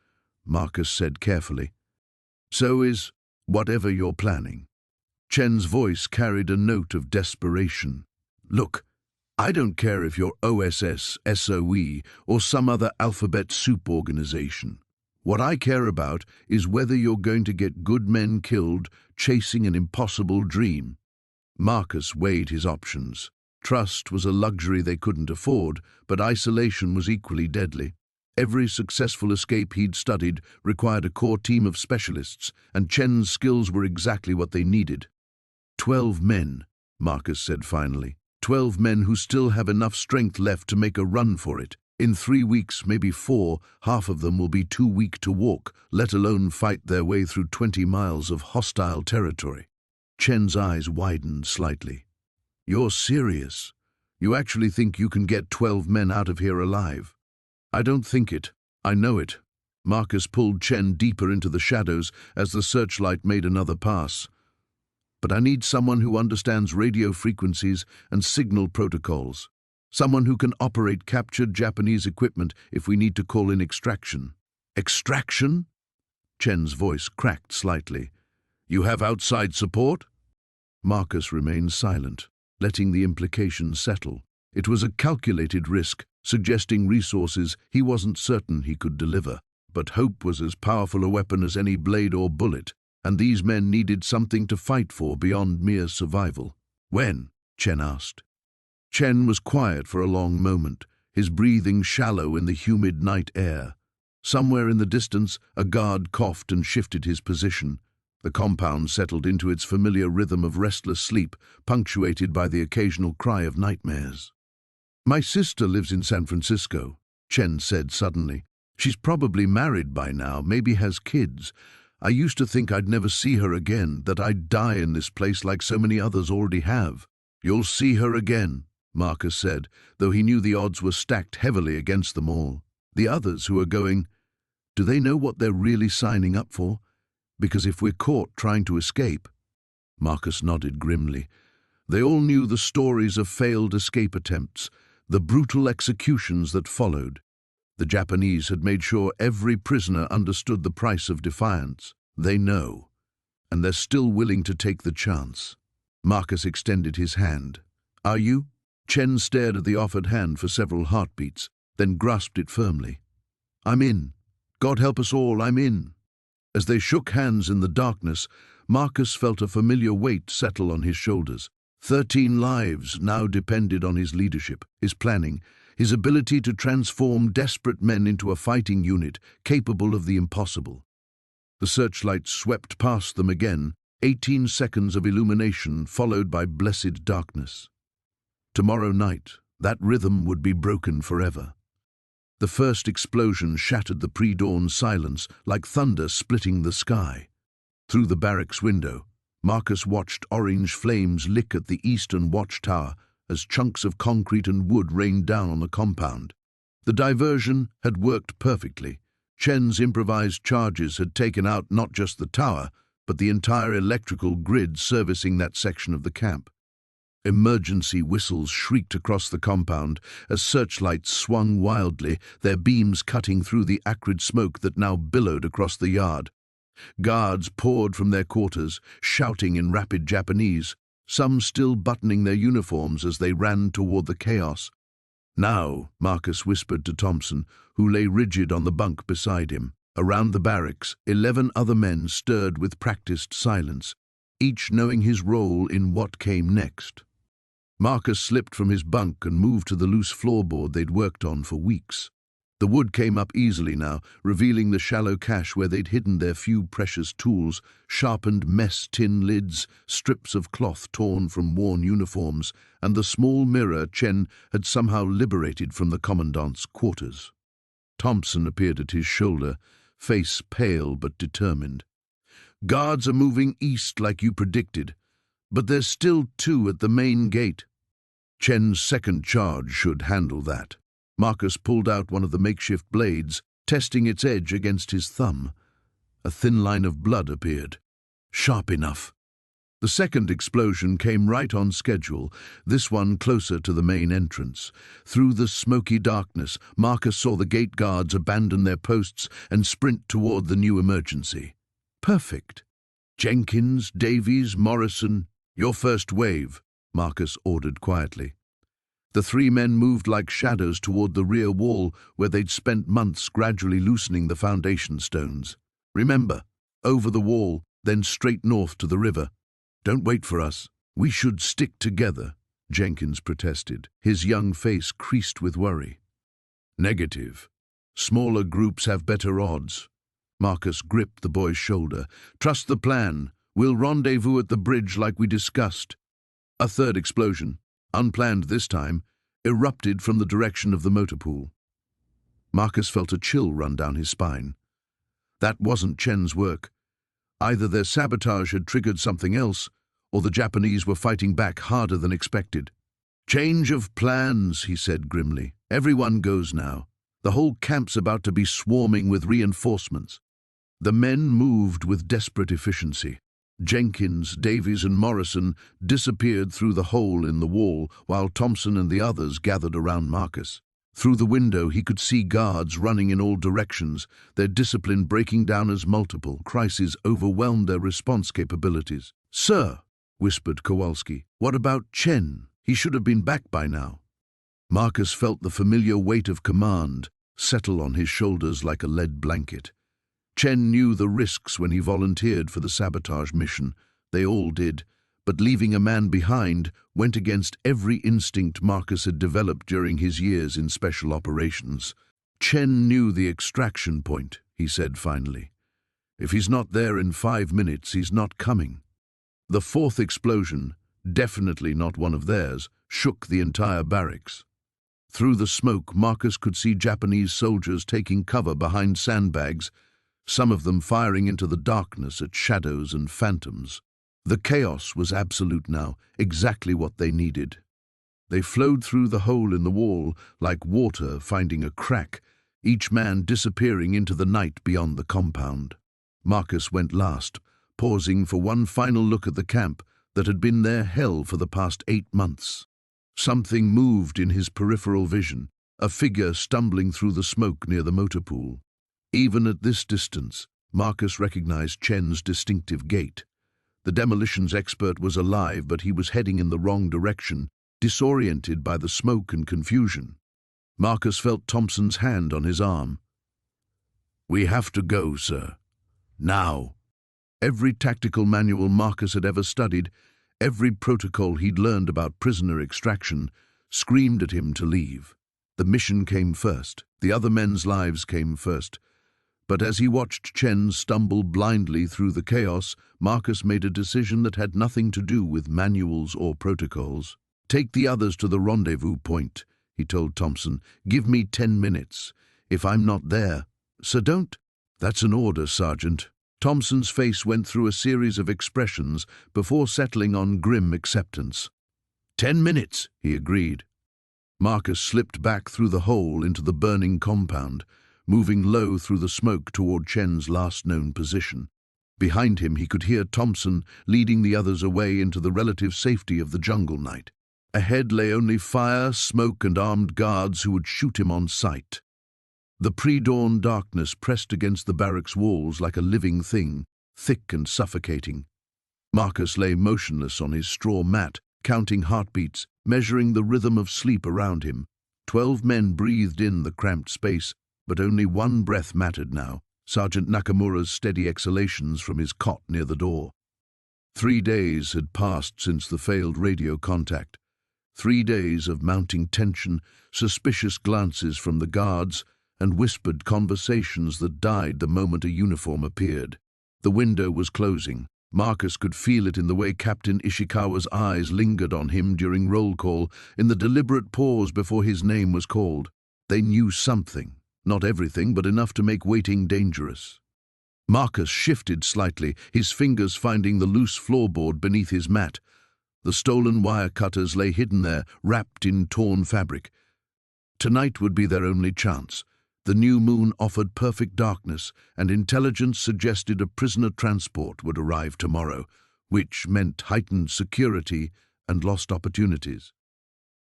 Marcus said carefully. "So is whatever you're planning." Chen's voice carried a note of desperation. "Look, I don't care if you're OSS, SOE, or some other alphabet soup organization. What I care about is whether you're going to get good men killed chasing an impossible dream." Marcus weighed his options. Trust was a luxury they couldn't afford, but isolation was equally deadly. Every successful escape he'd studied required a core team of specialists, and Chen's skills were exactly what they needed. 12 men, Marcus said finally. 12 men who still have enough strength left to make a run for it. In 3 weeks, maybe 4, half of them will be too weak to walk, let alone fight their way through 20 miles of hostile territory. Chen's eyes widened slightly. You're serious? You actually think you can get 12 men out of here alive? I don't think it. I know it. Marcus pulled Chen deeper into the shadows as the searchlight made another pass. But I need someone who understands radio frequencies and signal protocols. Someone who can operate captured Japanese equipment if we need to call in extraction. Extraction? Chen's voice cracked slightly. You have outside support? Marcus remained silent, letting the implication settle. It was a calculated risk, suggesting resources he wasn't certain he could deliver. But hope was as powerful a weapon as any blade or bullet, and these men needed something to fight for beyond mere survival. When? Chen asked. Chen was quiet for a long moment, his breathing shallow in the humid night air. Somewhere in the distance, a guard coughed and shifted his position. The compound settled into its familiar rhythm of restless sleep, punctuated by the occasional cry of nightmares. My sister lives in San Francisco, Chen said suddenly. She's probably married by now, maybe has kids. I used to think I'd never see her again, that I'd die in this place like so many others already have. You'll see her again, Marcus said, though he knew the odds were stacked heavily against them all. The others who are going, do they know what they're really signing up for? Because if we're caught trying to escape… Marcus nodded grimly. They all knew the stories of failed escape attempts, the brutal executions that followed. The Japanese had made sure every prisoner understood the price of defiance. They know, and they're still willing to take the chance. Marcus extended his hand. Are you? Chen stared at the offered hand for several heartbeats, then grasped it firmly. I'm in. God help us all, I'm in. As they shook hands in the darkness, Marcus felt a familiar weight settle on his shoulders. 13 lives now depended on his leadership, his planning, his ability to transform desperate men into a fighting unit capable of the impossible. The searchlight swept past them again, 18 seconds of illumination followed by blessed darkness. Tomorrow night, that rhythm would be broken forever. The first explosion shattered the pre-dawn silence like thunder splitting the sky. Through the barracks window, Marcus watched orange flames lick at the eastern watchtower as chunks of concrete and wood rained down on the compound. The diversion had worked perfectly. Chen's improvised charges had taken out not just the tower, but the entire electrical grid servicing that section of the camp. Emergency whistles shrieked across the compound as searchlights swung wildly, their beams cutting through the acrid smoke that now billowed across the yard. Guards poured from their quarters, shouting in rapid Japanese, some still buttoning their uniforms as they ran toward the chaos. Now, Marcus whispered to Thompson, who lay rigid on the bunk beside him. Around the barracks, 11 other men stirred with practiced silence, each knowing his role in what came next. Marcus slipped from his bunk and moved to the loose floorboard they'd worked on for weeks. The wood came up easily now, revealing the shallow cache where they'd hidden their few precious tools, sharpened mess tin lids, strips of cloth torn from worn uniforms, and the small mirror Chen had somehow liberated from the commandant's quarters. Thompson appeared at his shoulder, face pale but determined. Guards are moving east like you predicted, but there's still 2 at the main gate. Chen's second charge should handle that. Marcus pulled out one of the makeshift blades, testing its edge against his thumb. A thin line of blood appeared. Sharp enough. The second explosion came right on schedule, this one closer to the main entrance. Through the smoky darkness, Marcus saw the gate guards abandon their posts and sprint toward the new emergency. Perfect. Jenkins, Davies, Morrison, your first wave, Marcus ordered quietly. The 3 men moved like shadows toward the rear wall where they'd spent months gradually loosening the foundation stones. Remember, over the wall, then straight north to the river. Don't wait for us. We should stick together, Jenkins protested, his young face creased with worry. Negative. Smaller groups have better odds. Marcus gripped the boy's shoulder. Trust the plan. We'll rendezvous at the bridge like we discussed. A third explosion, unplanned this time, erupted from the direction of the motor pool. Marcus felt a chill run down his spine. That wasn't Chen's work. Either their sabotage had triggered something else, or the Japanese were fighting back harder than expected. Change of plans, he said grimly. Everyone goes now. The whole camp's about to be swarming with reinforcements. The men moved with desperate efficiency. Jenkins, Davies and Morrison disappeared through the hole in the wall, while Thompson and the others gathered around Marcus. Through the window he could see guards running in all directions, their discipline breaking down as multiple crises overwhelmed their response capabilities. "Sir," whispered Kowalski, "what about Chen? He should have been back by now." Marcus felt the familiar weight of command settle on his shoulders like a lead blanket. Chen knew the risks when he volunteered for the sabotage mission. They all did, but leaving a man behind went against every instinct Marcus had developed during his years in special operations. "Chen knew the extraction point," he said finally. "If he's not there in 5 minutes, he's not coming." The fourth explosion, definitely not one of theirs, shook the entire barracks. Through the smoke, Marcus could see Japanese soldiers taking cover behind sandbags, some of them firing into the darkness at shadows and phantoms. The chaos was absolute now, exactly what they needed. They flowed through the hole in the wall like water finding a crack, each man disappearing into the night beyond the compound. Marcus went last, pausing for one final look at the camp that had been their hell for the past 8 months. Something moved in his peripheral vision, a figure stumbling through the smoke near the motor pool. Even at this distance, Marcus recognized Chen's distinctive gait. The demolitions expert was alive, but he was heading in the wrong direction, disoriented by the smoke and confusion. Marcus felt Thompson's hand on his arm. "We have to go, sir. Now." Every tactical manual Marcus had ever studied, every protocol he'd learned about prisoner extraction, screamed at him to leave. The mission came first. The other men's lives came first. But as he watched Chen stumble blindly through the chaos, Marcus made a decision that had nothing to do with manuals or protocols. "Take the others to the rendezvous point," he told Thompson. "Give me 10 minutes. If I'm not there, so don't." "That's an order, Sergeant." Thompson's face went through a series of expressions before settling on grim acceptance. 10 minutes, he agreed. Marcus slipped back through the hole into the burning compound, moving low through the smoke toward Chen's last known position. Behind him he could hear Thompson leading the others away into the relative safety of the jungle night. Ahead lay only fire, smoke, and armed guards who would shoot him on sight. The pre-dawn darkness pressed against the barracks walls like a living thing, thick and suffocating. Marcus lay motionless on his straw mat, counting heartbeats, measuring the rhythm of sleep around him. 12 men breathed in the cramped space, but only one breath mattered now, Sergeant Nakamura's steady exhalations from his cot near the door. 3 days had passed since the failed radio contact. 3 days of mounting tension, suspicious glances from the guards, and whispered conversations that died the moment a uniform appeared. The window was closing. Marcus could feel it in the way Captain Ishikawa's eyes lingered on him during roll call, in the deliberate pause before his name was called. They knew something, not everything, but enough to make waiting dangerous. Marcus shifted slightly, his fingers finding the loose floorboard beneath his mat. The stolen wire cutters lay hidden there, wrapped in torn fabric. Tonight would be their only chance. The new moon offered perfect darkness, and intelligence suggested a prisoner transport would arrive tomorrow, which meant heightened security and lost opportunities.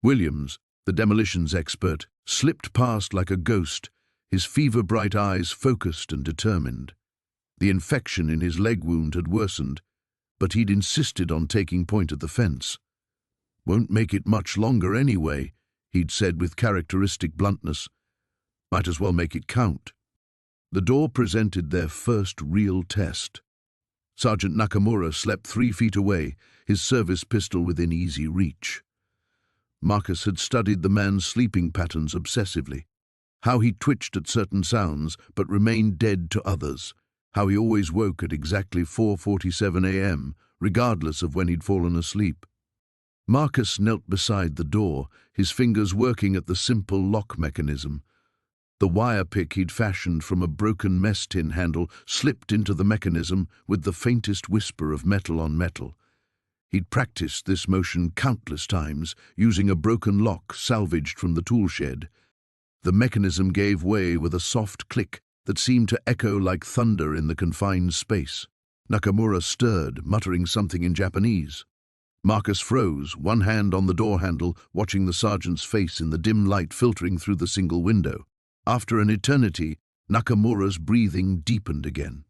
Williams, the demolitions expert, slipped past like a ghost, his fever-bright eyes focused and determined. The infection in his leg wound had worsened, but he'd insisted on taking point at the fence. "Won't make it much longer anyway," he'd said with characteristic bluntness. "Might as well make it count." The door presented their first real test. Sergeant Nakamura slept 3 feet away, his service pistol within easy reach. Marcus had studied the man's sleeping patterns obsessively. How he twitched at certain sounds but remained dead to others. How he always woke at exactly 4:47 a.m., regardless of when he'd fallen asleep. Marcus knelt beside the door, his fingers working at the simple lock mechanism. The wire pick he'd fashioned from a broken mess tin handle slipped into the mechanism with the faintest whisper of metal on metal. He'd practiced this motion countless times, using a broken lock salvaged from the tool shed. The mechanism gave way with a soft click that seemed to echo like thunder in the confined space. Nakamura stirred, muttering something in Japanese. Marcus froze, one hand on the door handle, watching the sergeant's face in the dim light filtering through the single window. After an eternity, Nakamura's breathing deepened again.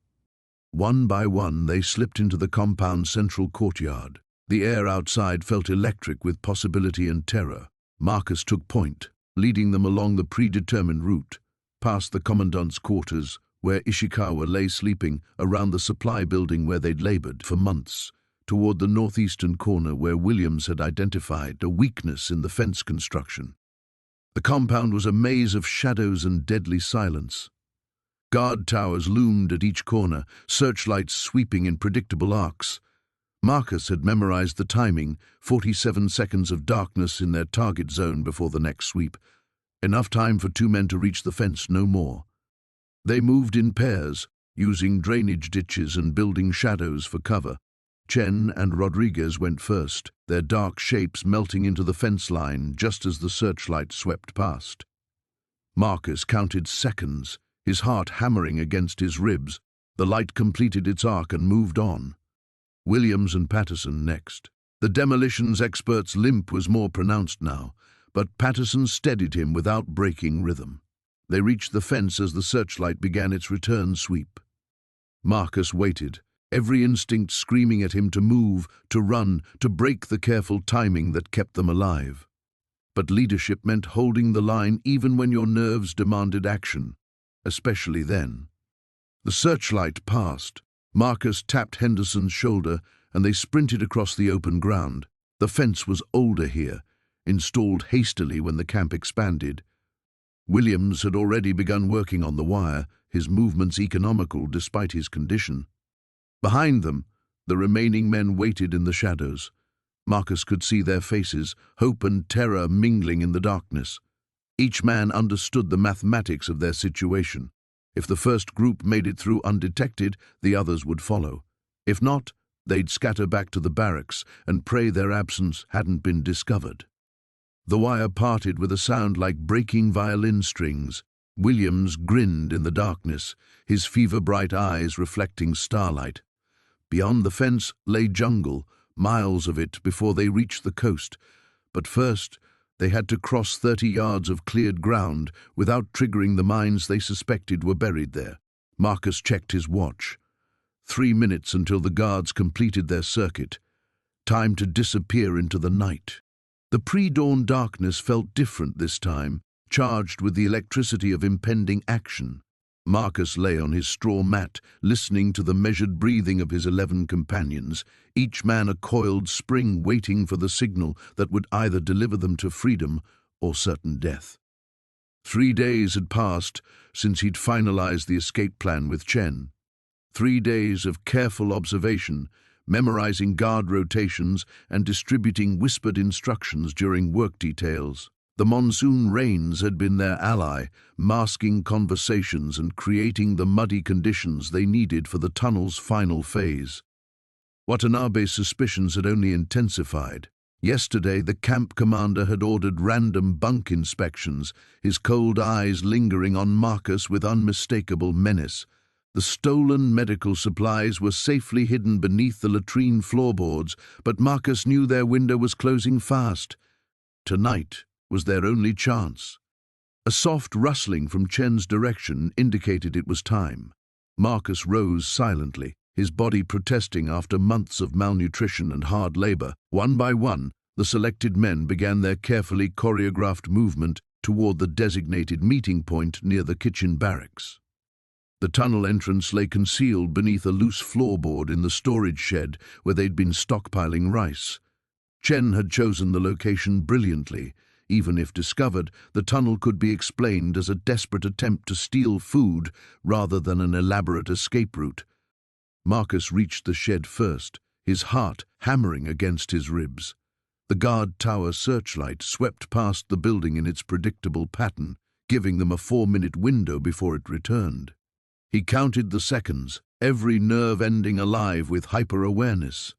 One by one, they slipped into the compound's central courtyard. The air outside felt electric with possibility and terror. Marcus took point, leading them along the predetermined route, past the commandant's quarters, where Ishikawa lay sleeping, around the supply building where they'd labored for months, toward the northeastern corner where Williams had identified a weakness in the fence construction. The compound was a maze of shadows and deadly silence. Guard towers loomed at each corner, searchlights sweeping in predictable arcs. Marcus had memorized the timing, 47 seconds of darkness in their target zone before the next sweep. Enough time for 2 men to reach the fence, no more. They moved in pairs, using drainage ditches and building shadows for cover. Chen and Rodriguez went first, their dark shapes melting into the fence line just as the searchlight swept past. Marcus counted seconds, his heart hammering against his ribs. The light completed its arc and moved on. Williams and Patterson next. The demolitions expert's limp was more pronounced now, but Patterson steadied him without breaking rhythm. They reached the fence as the searchlight began its return sweep. Marcus waited, every instinct screaming at him to move, to run, to break the careful timing that kept them alive. But leadership meant holding the line even when your nerves demanded action, especially then. The searchlight passed. Marcus tapped Henderson's shoulder and they sprinted across the open ground. The fence was older here, installed hastily when the camp expanded. Williams had already begun working on the wire, his movements economical despite his condition. Behind them, the remaining men waited in the shadows. Marcus could see their faces, hope and terror mingling in the darkness. Each man understood the mathematics of their situation. If the first group made it through undetected, the others would follow. If not, they'd scatter back to the barracks and pray their absence hadn't been discovered. The wire parted with a sound like breaking violin strings. Williams grinned in the darkness, his fever-bright eyes reflecting starlight. Beyond the fence lay jungle, miles of it before they reached the coast. But first, they had to cross 30 yards of cleared ground without triggering the mines they suspected were buried there. Marcus checked his watch. 3 minutes until the guards completed their circuit. Time to disappear into the night. The pre-dawn darkness felt different this time, charged with the electricity of impending action. Marcus lay on his straw mat, listening to the measured breathing of his 11 companions, each man a coiled spring waiting for the signal that would either deliver them to freedom or certain death. 3 days had passed since he'd finalized the escape plan with Chen. 3 days of careful observation, memorizing guard rotations and distributing whispered instructions during work details. The monsoon rains had been their ally, masking conversations and creating the muddy conditions they needed for the tunnel's final phase. Watanabe's suspicions had only intensified. Yesterday, the camp commander had ordered random bunk inspections, his cold eyes lingering on Marcus with unmistakable menace. The stolen medical supplies were safely hidden beneath the latrine floorboards, but Marcus knew their window was closing fast. Tonight was their only chance. A soft rustling from Chen's direction indicated it was time. Marcus rose silently, his body protesting after months of malnutrition and hard labor. One by one, the selected men began their carefully choreographed movement toward the designated meeting point near the kitchen barracks. The tunnel entrance lay concealed beneath a loose floorboard in the storage shed where they'd been stockpiling rice. Chen had chosen the location brilliantly, Even if discovered, the tunnel could be explained as a desperate attempt to steal food rather than an elaborate escape route. Marcus reached the shed first, his heart hammering against his ribs. The guard tower searchlight swept past the building in its predictable pattern, giving them a 4-minute window before it returned. He counted the seconds, every nerve ending alive with hyper-awareness.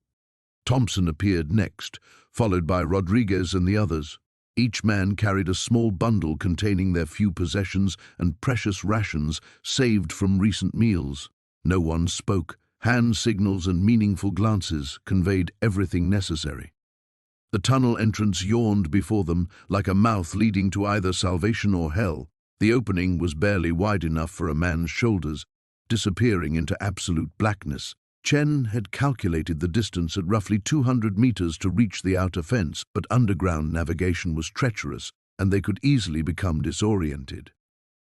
Thompson appeared next, followed by Rodriguez and the others. Each man carried a small bundle containing their few possessions and precious rations saved from recent meals. No one spoke. Hand signals and meaningful glances conveyed everything necessary. The tunnel entrance yawned before them like a mouth leading to either salvation or hell. The opening was barely wide enough for a man's shoulders, disappearing into absolute blackness. Chen had calculated the distance at roughly 200 meters to reach the outer fence, but underground navigation was treacherous, and they could easily become disoriented.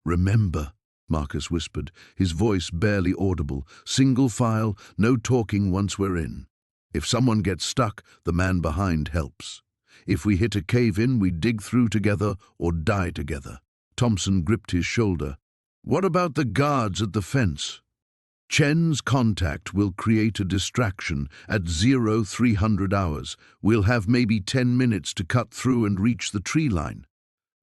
"Remember," Marcus whispered, his voice barely audible, "single file, no talking once we're in. If someone gets stuck, the man behind helps. If we hit a cave-in, we dig through together or die together." Thompson gripped his shoulder. "What about the guards at the fence?" "Chen's contact will create a distraction at 0300 hours. We'll have maybe 10 minutes to cut through and reach the tree line."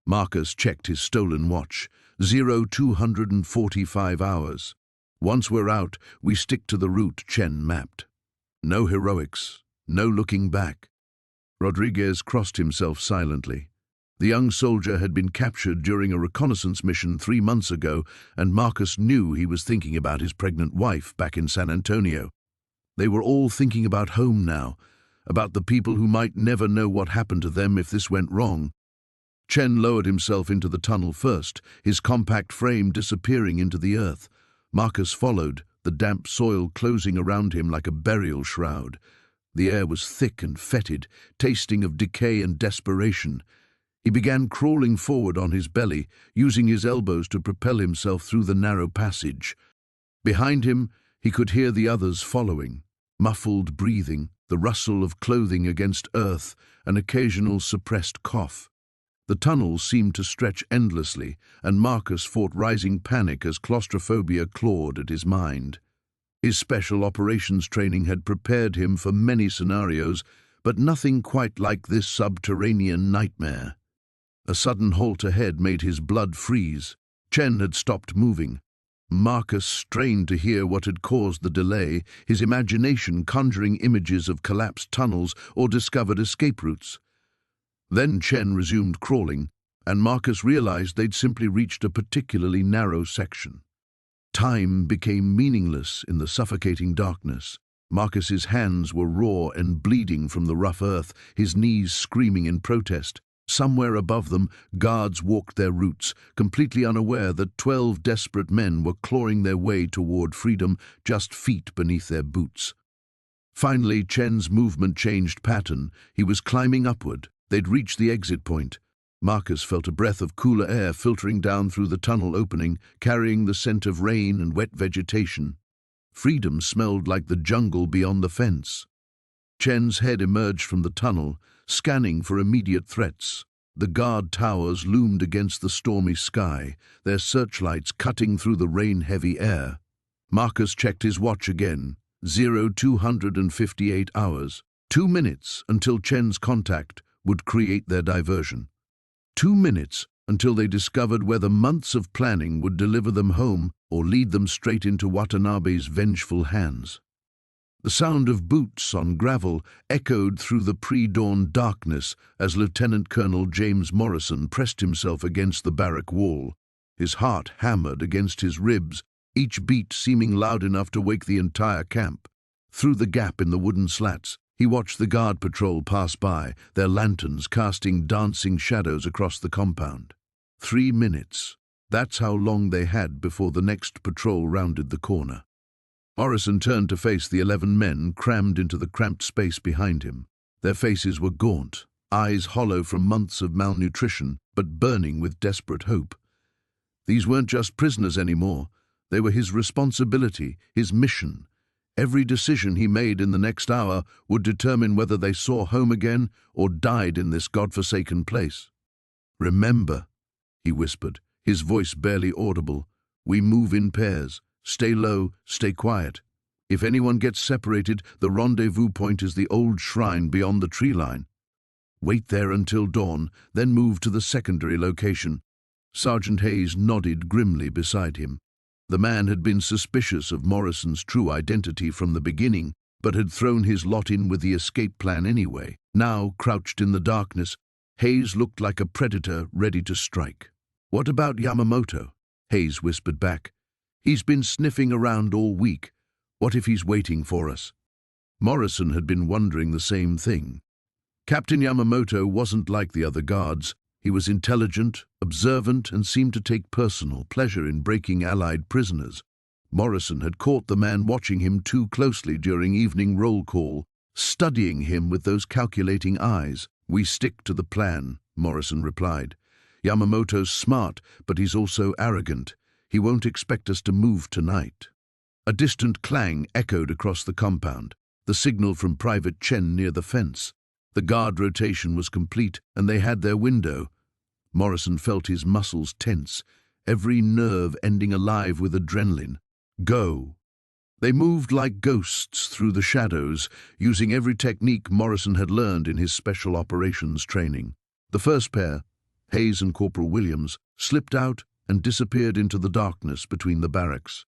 Marcus checked his stolen watch. 0245 hours. "Once we're out, we stick to the route Chen mapped. No heroics, no looking back." Rodriguez crossed himself silently. The young soldier had been captured during a reconnaissance mission 3 months ago, and Marcus knew he was thinking about his pregnant wife back in San Antonio. They were all thinking about home now, about the people who might never know what happened to them if this went wrong. Chen lowered himself into the tunnel first, his compact frame disappearing into the earth. Marcus followed, the damp soil closing around him like a burial shroud. The air was thick and fetid, tasting of decay and desperation. He began crawling forward on his belly, using his elbows to propel himself through the narrow passage. Behind him, he could hear the others following, muffled breathing, the rustle of clothing against earth, an occasional suppressed cough. The tunnel seemed to stretch endlessly, and Marcus fought rising panic as claustrophobia clawed at his mind. His special operations training had prepared him for many scenarios, but nothing quite like this subterranean nightmare. A sudden halt ahead made his blood freeze. Chen had stopped moving. Marcus strained to hear what had caused the delay, his imagination conjuring images of collapsed tunnels or discovered escape routes. Then Chen resumed crawling, and Marcus realized they'd simply reached a particularly narrow section. Time became meaningless in the suffocating darkness. Marcus's hands were raw and bleeding from the rough earth, his knees screaming in protest. Somewhere above them, guards walked their routes, completely unaware that 12 desperate men were clawing their way toward freedom just feet beneath their boots. Finally, Chen's movement changed pattern. He was climbing upward. They'd reached the exit point. Marcus felt a breath of cooler air filtering down through the tunnel opening, carrying the scent of rain and wet vegetation. Freedom smelled like the jungle beyond the fence. Chen's head emerged from the tunnel, scanning for immediate threats. The guard towers loomed against the stormy sky, their searchlights cutting through the rain-heavy air. Marcus checked his watch again. 0258 hours. 2 minutes until Chen's contact would create their diversion. 2 minutes until they discovered whether months of planning would deliver them home or lead them straight into Watanabe's vengeful hands. The sound of boots on gravel echoed through the pre-dawn darkness as Lieutenant Colonel James Morrison pressed himself against the barrack wall. His heart hammered against his ribs, each beat seeming loud enough to wake the entire camp. Through the gap in the wooden slats, he watched the guard patrol pass by, their lanterns casting dancing shadows across the compound. 3 minutes. That's how long they had before the next patrol rounded the corner. Morrison turned to face the 11 men crammed into the cramped space behind him. Their faces were gaunt, eyes hollow from months of malnutrition, but burning with desperate hope. These weren't just prisoners anymore. They were his responsibility, his mission. Every decision he made in the next hour would determine whether they saw home again or died in this godforsaken place. "Remember," he whispered, his voice barely audible, "we move in pairs. Stay low, stay quiet. If anyone gets separated, the rendezvous point is the old shrine beyond the tree line. Wait there until dawn, then move to the secondary location." Sergeant Hayes nodded grimly beside him. The man had been suspicious of Morrison's true identity from the beginning, but had thrown his lot in with the escape plan anyway. Now, crouched in the darkness, Hayes looked like a predator ready to strike. "What about Yamamoto?" Hayes whispered back. "He's been sniffing around all week. What if he's waiting for us?" Morrison had been wondering the same thing. Captain Yamamoto wasn't like the other guards. He was intelligent, observant, and seemed to take personal pleasure in breaking Allied prisoners. Morrison had caught the man watching him too closely during evening roll call, studying him with those calculating eyes. "We stick to the plan," Morrison replied. "Yamamoto's smart, but he's also arrogant. He won't expect us to move tonight." A distant clang echoed across the compound, the signal from Private Chen near the fence. The guard rotation was complete, and they had their window. Morrison felt his muscles tense, every nerve ending alive with adrenaline. Go! They moved like ghosts through the shadows, using every technique Morrison had learned in his special operations training. The first pair, Hayes and Corporal Williams, slipped out and disappeared into the darkness between the barracks.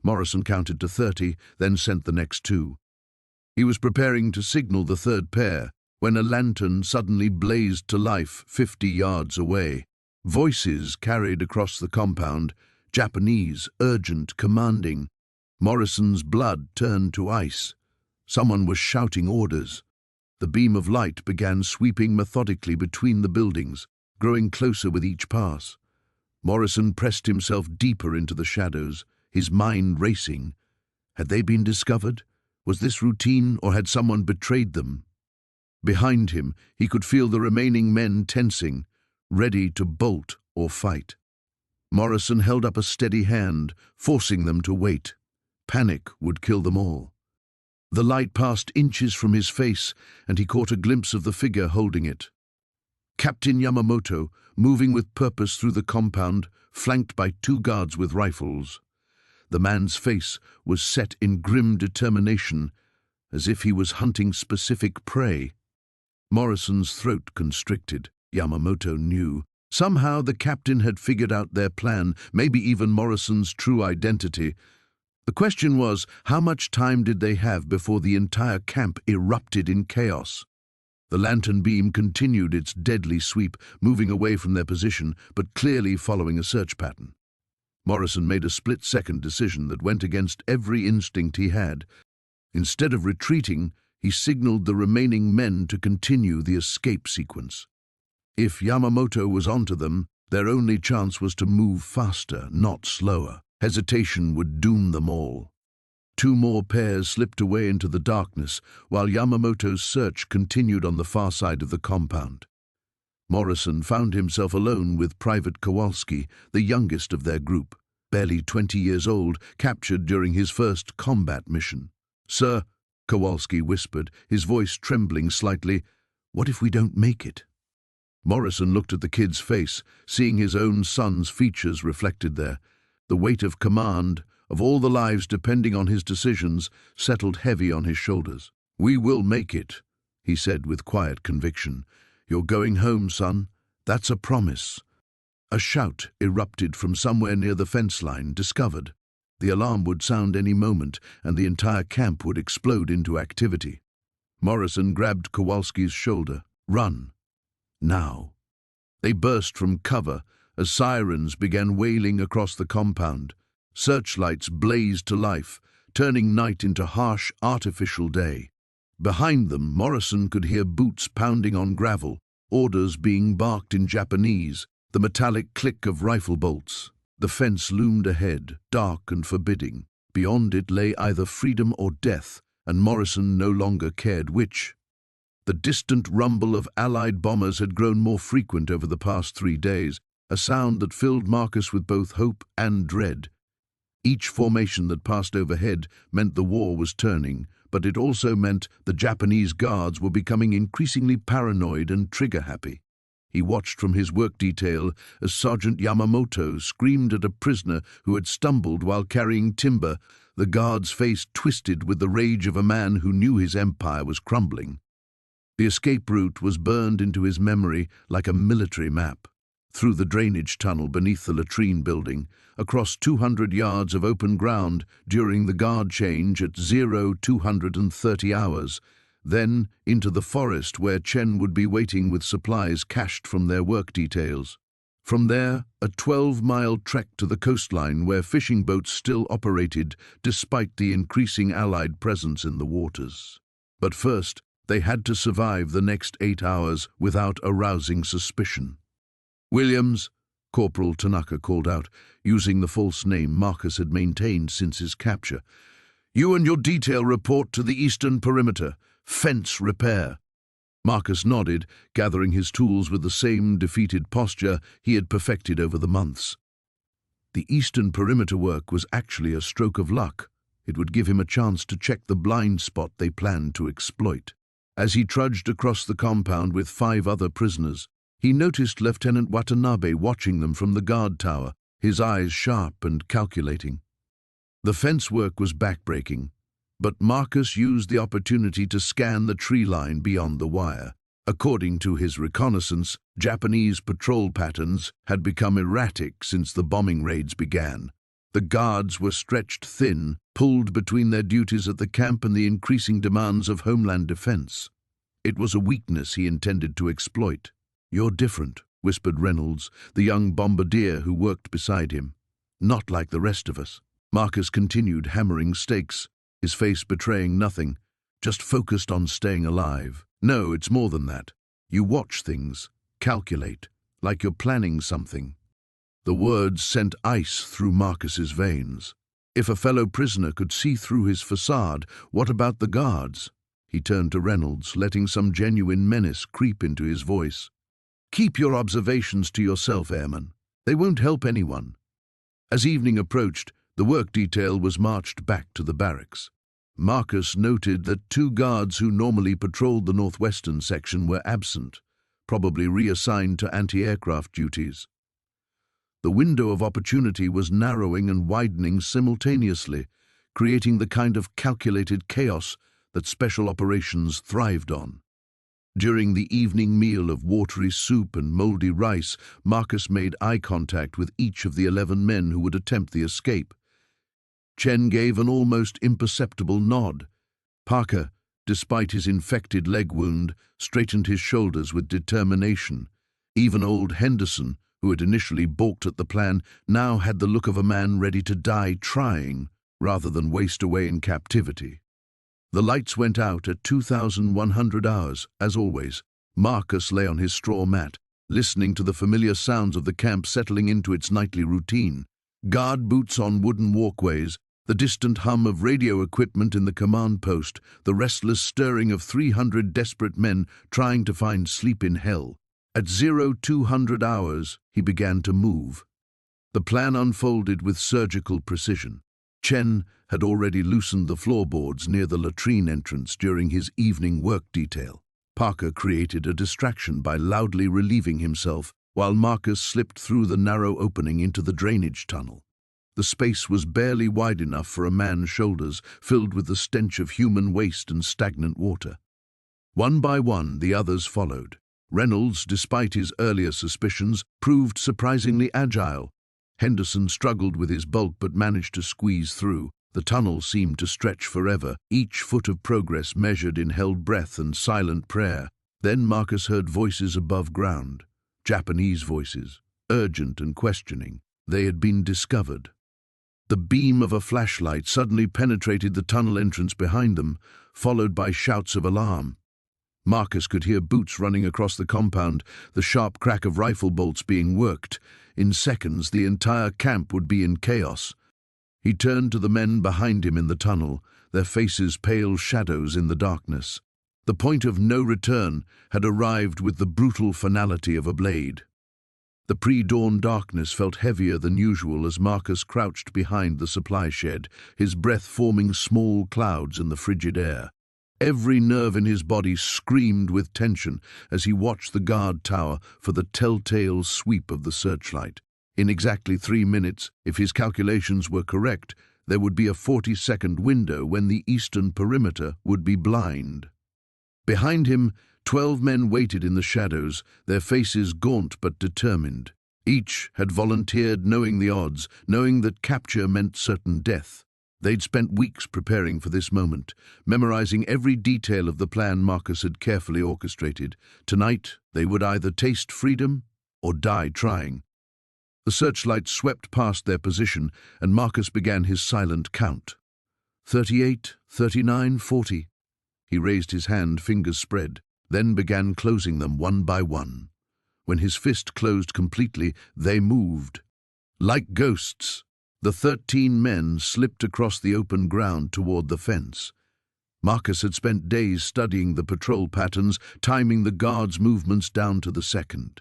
Morrison counted to 30, then sent the next two. He was preparing to signal the third pair when a lantern suddenly blazed to life 50 yards away. Voices carried across the compound, Japanese, urgent, commanding. Morrison's blood turned to ice. Someone was shouting orders. The beam of light began sweeping methodically between the buildings, growing closer with each pass. Morrison pressed himself deeper into the shadows, his mind racing. Had they been discovered? Was this routine, or had someone betrayed them? Behind him, he could feel the remaining men tensing, ready to bolt or fight. Morrison held up a steady hand, forcing them to wait. Panic would kill them all. The light passed inches from his face, and he caught a glimpse of the figure holding it. Captain Yamamoto, moving with purpose through the compound, flanked by two guards with rifles. The man's face was set in grim determination, as if he was hunting specific prey. Morrison's throat constricted. Yamamoto knew. Somehow the captain had figured out their plan, maybe even Morrison's true identity. The question was, how much time did they have before the entire camp erupted in chaos? The lantern beam continued its deadly sweep, moving away from their position, but clearly following a search pattern. Morrison made a split-second decision that went against every instinct he had. Instead of retreating, he signaled the remaining men to continue the escape sequence. If Yamamoto was onto them, their only chance was to move faster, not slower. Hesitation would doom them all. Two more pairs slipped away into the darkness, while Yamamoto's search continued on the far side of the compound. Morrison found himself alone with Private Kowalski, the youngest of their group, barely 20 years old, captured during his first combat mission. "Sir," Kowalski whispered, his voice trembling slightly, "what if we don't make it?" Morrison looked at the kid's face, seeing his own son's features reflected there. The weight of command, of all the lives depending on his decisions, settled heavy on his shoulders. "We will make it," he said with quiet conviction. "You're going home, son. That's a promise." A shout erupted from somewhere near the fence line, discovered. The alarm would sound any moment, and the entire camp would explode into activity. Morrison grabbed Kowalski's shoulder. "Run. Now." They burst from cover as sirens began wailing across the compound. Searchlights blazed to life, turning night into harsh, artificial day. Behind them, Morrison could hear boots pounding on gravel, orders being barked in Japanese, the metallic click of rifle bolts. The fence loomed ahead, dark and forbidding. Beyond it lay either freedom or death, and Morrison no longer cared which. The distant rumble of Allied bombers had grown more frequent over the past 3 days, a sound that filled Marcus with both hope and dread. Each formation that passed overhead meant the war was turning, but it also meant the Japanese guards were becoming increasingly paranoid and trigger-happy. He watched from his work detail as Sergeant Yamamoto screamed at a prisoner who had stumbled while carrying timber, the guard's face twisted with the rage of a man who knew his empire was crumbling. The escape route was burned into his memory like a military map. Through the drainage tunnel beneath the latrine building, across 200 yards of open ground during the guard change at 0230 hours, then into the forest where Chen would be waiting with supplies cached from their work details. From there, a 12-mile trek to the coastline where fishing boats still operated despite the increasing Allied presence in the waters. But first, they had to survive the next 8 hours without arousing suspicion. "Williams," Corporal Tanaka called out, using the false name Marcus had maintained since his capture. "You and your detail report to the eastern perimeter. Fence repair." Marcus nodded, gathering his tools with the same defeated posture he had perfected over the months. The eastern perimeter work was actually a stroke of luck. It would give him a chance to check the blind spot they planned to exploit. As he trudged across the compound with 5 other prisoners, he noticed Lieutenant Watanabe watching them from the guard tower, his eyes sharp and calculating. The fence work was backbreaking, but Marcus used the opportunity to scan the tree line beyond the wire. According to his reconnaissance, Japanese patrol patterns had become erratic since the bombing raids began. The guards were stretched thin, pulled between their duties at the camp and the increasing demands of homeland defense. It was a weakness he intended to exploit. "You're different," whispered Reynolds, the young bombardier who worked beside him. "Not like the rest of us." Marcus continued hammering stakes, his face betraying nothing, just focused on staying alive. "No, it's more than that. You watch things, calculate, like you're planning something." The words sent ice through Marcus's veins. If a fellow prisoner could see through his facade, what about the guards? He turned to Reynolds, letting some genuine menace creep into his voice. "Keep your observations to yourself, Airman. They won't help anyone." As evening approached, the work detail was marched back to the barracks. Marcus noted that 2 guards who normally patrolled the northwestern section were absent, probably reassigned to anti-aircraft duties. The window of opportunity was narrowing and widening simultaneously, creating the kind of calculated chaos that special operations thrived on. During the evening meal of watery soup and moldy rice, Marcus made eye contact with each of the 11 men who would attempt the escape. Chen gave an almost imperceptible nod. Parker, despite his infected leg wound, straightened his shoulders with determination. Even old Henderson, who had initially balked at the plan, now had the look of a man ready to die trying, rather than waste away in captivity. The lights went out at 2100 hours, as always. Marcus lay on his straw mat, listening to the familiar sounds of the camp settling into its nightly routine. Guard boots on wooden walkways, the distant hum of radio equipment in the command post, the restless stirring of 300 desperate men trying to find sleep in hell. At 0200 hours, he began to move. The plan unfolded with surgical precision. Chen had already loosened the floorboards near the latrine entrance during his evening work detail. Parker created a distraction by loudly relieving himself, while Marcus slipped through the narrow opening into the drainage tunnel. The space was barely wide enough for a man's shoulders, filled with the stench of human waste and stagnant water. One by one, the others followed. Reynolds, despite his earlier suspicions, proved surprisingly agile. Henderson struggled with his bulk but managed to squeeze through. The tunnel seemed to stretch forever, each foot of progress measured in held breath and silent prayer. Then Marcus heard voices above ground. Japanese voices, urgent and questioning. They had been discovered. The beam of a flashlight suddenly penetrated the tunnel entrance behind them, followed by shouts of alarm. Marcus could hear boots running across the compound, the sharp crack of rifle bolts being worked. In seconds, the entire camp would be in chaos. He turned to the men behind him in the tunnel, their faces pale shadows in the darkness. The point of no return had arrived with the brutal finality of a blade. The pre-dawn darkness felt heavier than usual as Marcus crouched behind the supply shed, his breath forming small clouds in the frigid air. Every nerve in his body screamed with tension as he watched the guard tower for the telltale sweep of the searchlight. In exactly 3 minutes, if his calculations were correct, there would be a 40-second window when the eastern perimeter would be blind. Behind him, 12 men waited in the shadows, their faces gaunt but determined. Each had volunteered knowing the odds, knowing that capture meant certain death. They'd spent weeks preparing for this moment, memorizing every detail of the plan Marcus had carefully orchestrated. Tonight, they would either taste freedom or die trying. The searchlight swept past their position, and Marcus began his silent count. 38, 39, 40. He raised his hand, fingers spread, then began closing them one by one. When his fist closed completely, they moved. Like ghosts, the 13 men slipped across the open ground toward the fence. Marcus had spent days studying the patrol patterns, timing the guards' movements down to the second.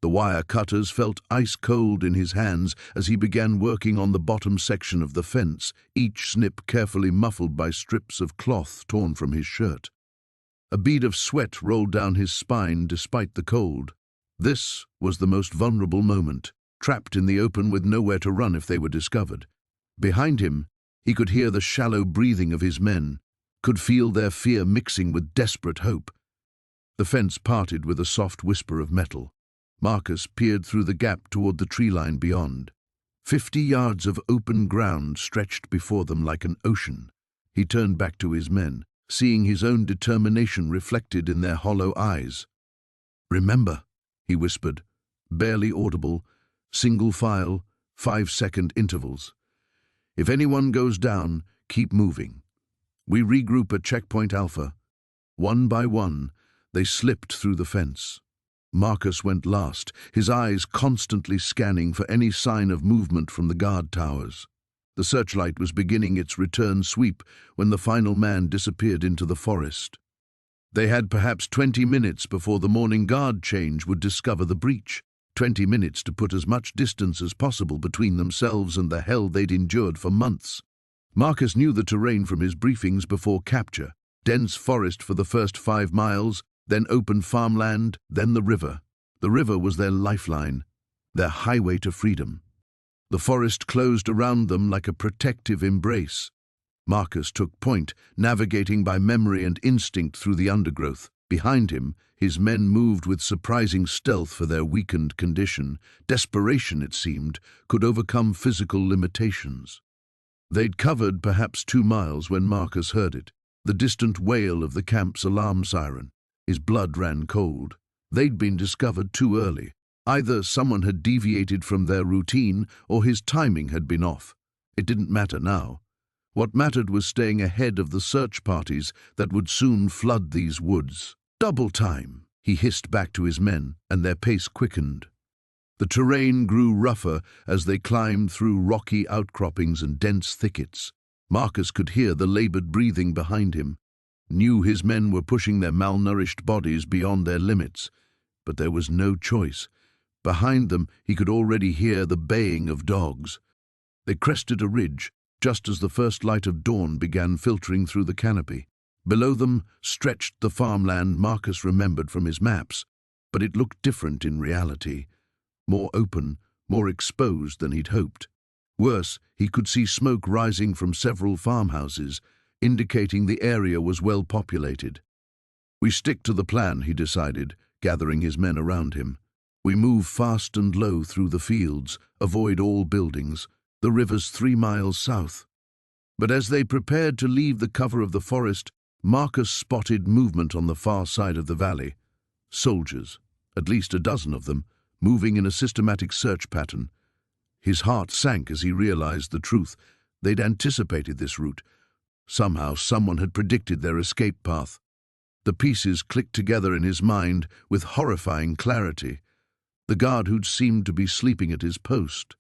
The wire cutters felt ice-cold in his hands as he began working on the bottom section of the fence, each snip carefully muffled by strips of cloth torn from his shirt. A bead of sweat rolled down his spine despite the cold. This was the most vulnerable moment, trapped in the open with nowhere to run if they were discovered. Behind him, he could hear the shallow breathing of his men, could feel their fear mixing with desperate hope. The fence parted with a soft whisper of metal. Marcus peered through the gap toward the tree line beyond. 50 yards of open ground stretched before them like an ocean. He turned back to his men, seeing his own determination reflected in their hollow eyes. "Remember," he whispered, barely audible, single file, 5-second intervals. "If anyone goes down, keep moving. We regroup at checkpoint Alpha." One by one, they slipped through the fence. Marcus went last, his eyes constantly scanning for any sign of movement from the guard towers. The searchlight was beginning its return sweep when the final man disappeared into the forest. They had perhaps 20 minutes before the morning guard change would discover the breach. 20 minutes to put as much distance as possible between themselves and the hell they'd endured for months. Marcus knew the terrain from his briefings before capture. Dense forest for the first 5 miles, then open farmland, then the river. The river was their lifeline, their highway to freedom. The forest closed around them like a protective embrace. Marcus took point, navigating by memory and instinct through the undergrowth. Behind him, his men moved with surprising stealth for their weakened condition. Desperation, it seemed, could overcome physical limitations. They'd covered perhaps 2 miles when Marcus heard it, the distant wail of the camp's alarm siren. His blood ran cold. They'd been discovered too early. Either someone had deviated from their routine or his timing had been off. It didn't matter now. What mattered was staying ahead of the search parties that would soon flood these woods. "Double time," he hissed back to his men, and their pace quickened. The terrain grew rougher as they climbed through rocky outcroppings and dense thickets. Marcus could hear the labored breathing behind him, knew his men were pushing their malnourished bodies beyond their limits, but there was no choice. Behind them, he could already hear the baying of dogs. They crested a ridge, just as the first light of dawn began filtering through the canopy. Below them stretched the farmland Marcus remembered from his maps, but it looked different in reality. More open, more exposed than he'd hoped. Worse, he could see smoke rising from several farmhouses, indicating the area was well populated. "We stick to the plan," he decided, gathering his men around him. "We move fast and low through the fields, avoid all buildings. The river's 3 miles south." But as they prepared to leave the cover of the forest, Marcus spotted movement on the far side of the valley. Soldiers, at least a dozen of them, moving in a systematic search pattern. His heart sank as he realized the truth. They'd anticipated this route. Somehow, someone had predicted their escape path. The pieces clicked together in his mind with horrifying clarity. The guard who'd seemed to be sleeping at his post.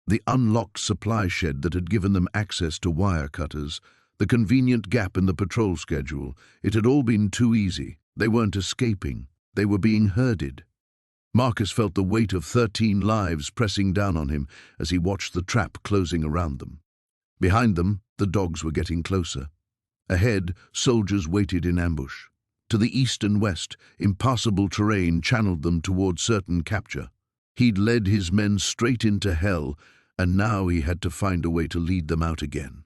The unlocked supply shed that had given them access to wire cutters. The convenient gap in the patrol schedule. It had all been too easy. They weren't escaping. They were being herded. Marcus felt the weight of 13 lives pressing down on him as he watched the trap closing around them. Behind them, the dogs were getting closer. Ahead, soldiers waited in ambush. To the east and west, impassable terrain channeled them toward certain capture. He'd led his men straight into hell, and now he had to find a way to lead them out again.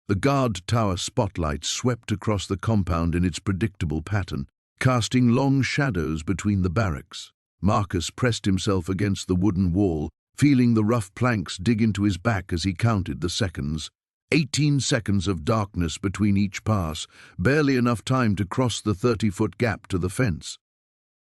The guard tower spotlight swept across the compound in its predictable pattern, casting long shadows between the barracks. Marcus pressed himself against the wooden wall, feeling the rough planks dig into his back as he counted the seconds. 18 seconds of darkness between each pass, barely enough time to cross the 30-foot gap to the fence.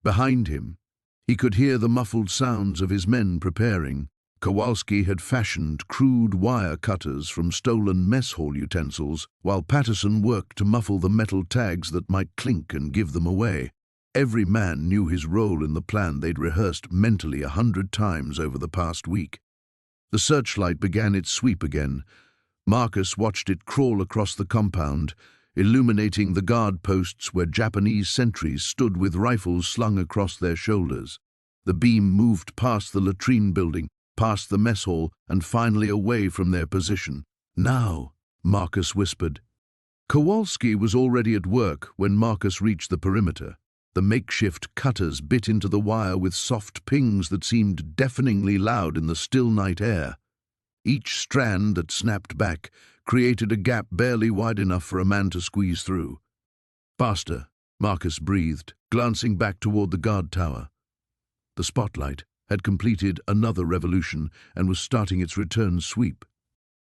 Behind him, he could hear the muffled sounds of his men preparing. Kowalski had fashioned crude wire cutters from stolen mess hall utensils, while Patterson worked to muffle the metal tags that might clink and give them away. Every man knew his role in the plan they'd rehearsed mentally 100 times over the past week. The searchlight began its sweep again. Marcus watched it crawl across the compound, illuminating the guard posts where Japanese sentries stood with rifles slung across their shoulders. The beam moved past the latrine building, past the mess hall, and finally away from their position. "Now," Marcus whispered. Kowalski was already at work when Marcus reached the perimeter. The makeshift cutters bit into the wire with soft pings that seemed deafeningly loud in the still night air. Each strand that snapped back created a gap barely wide enough for a man to squeeze through. "Faster," Marcus breathed, glancing back toward the guard tower. The spotlight had completed another revolution and was starting its return sweep.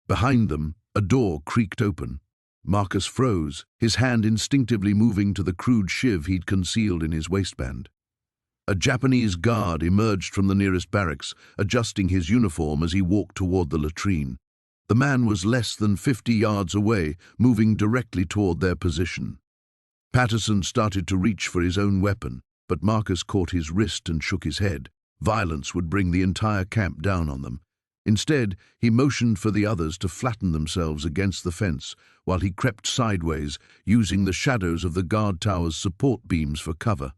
Behind them, a door creaked open. Marcus froze, his hand instinctively moving to the crude shiv he'd concealed in his waistband. A Japanese guard emerged from the nearest barracks, adjusting his uniform as he walked toward the latrine. The man was less than 50 yards away, moving directly toward their position. Patterson started to reach for his own weapon, but Marcus caught his wrist and shook his head. Violence would bring the entire camp down on them. Instead, he motioned for the others to flatten themselves against the fence while he crept sideways, using the shadows of the guard tower's support beams for cover.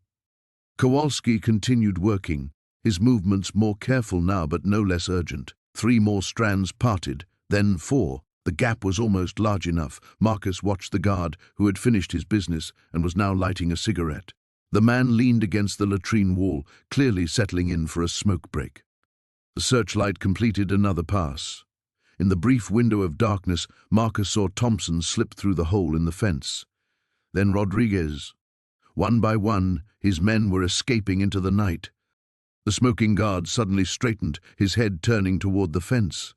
Kowalski continued working, his movements more careful now but no less urgent. 3 more strands parted, then 4. The gap was almost large enough. Marcus watched the guard, who had finished his business and was now lighting a cigarette. The man leaned against the latrine wall, clearly settling in for a smoke break. The searchlight completed another pass. In the brief window of darkness, Marcus saw Thompson slip through the hole in the fence. Then Rodriguez. One by one, his men were escaping into the night. The smoking guard suddenly straightened, his head turning toward the fence.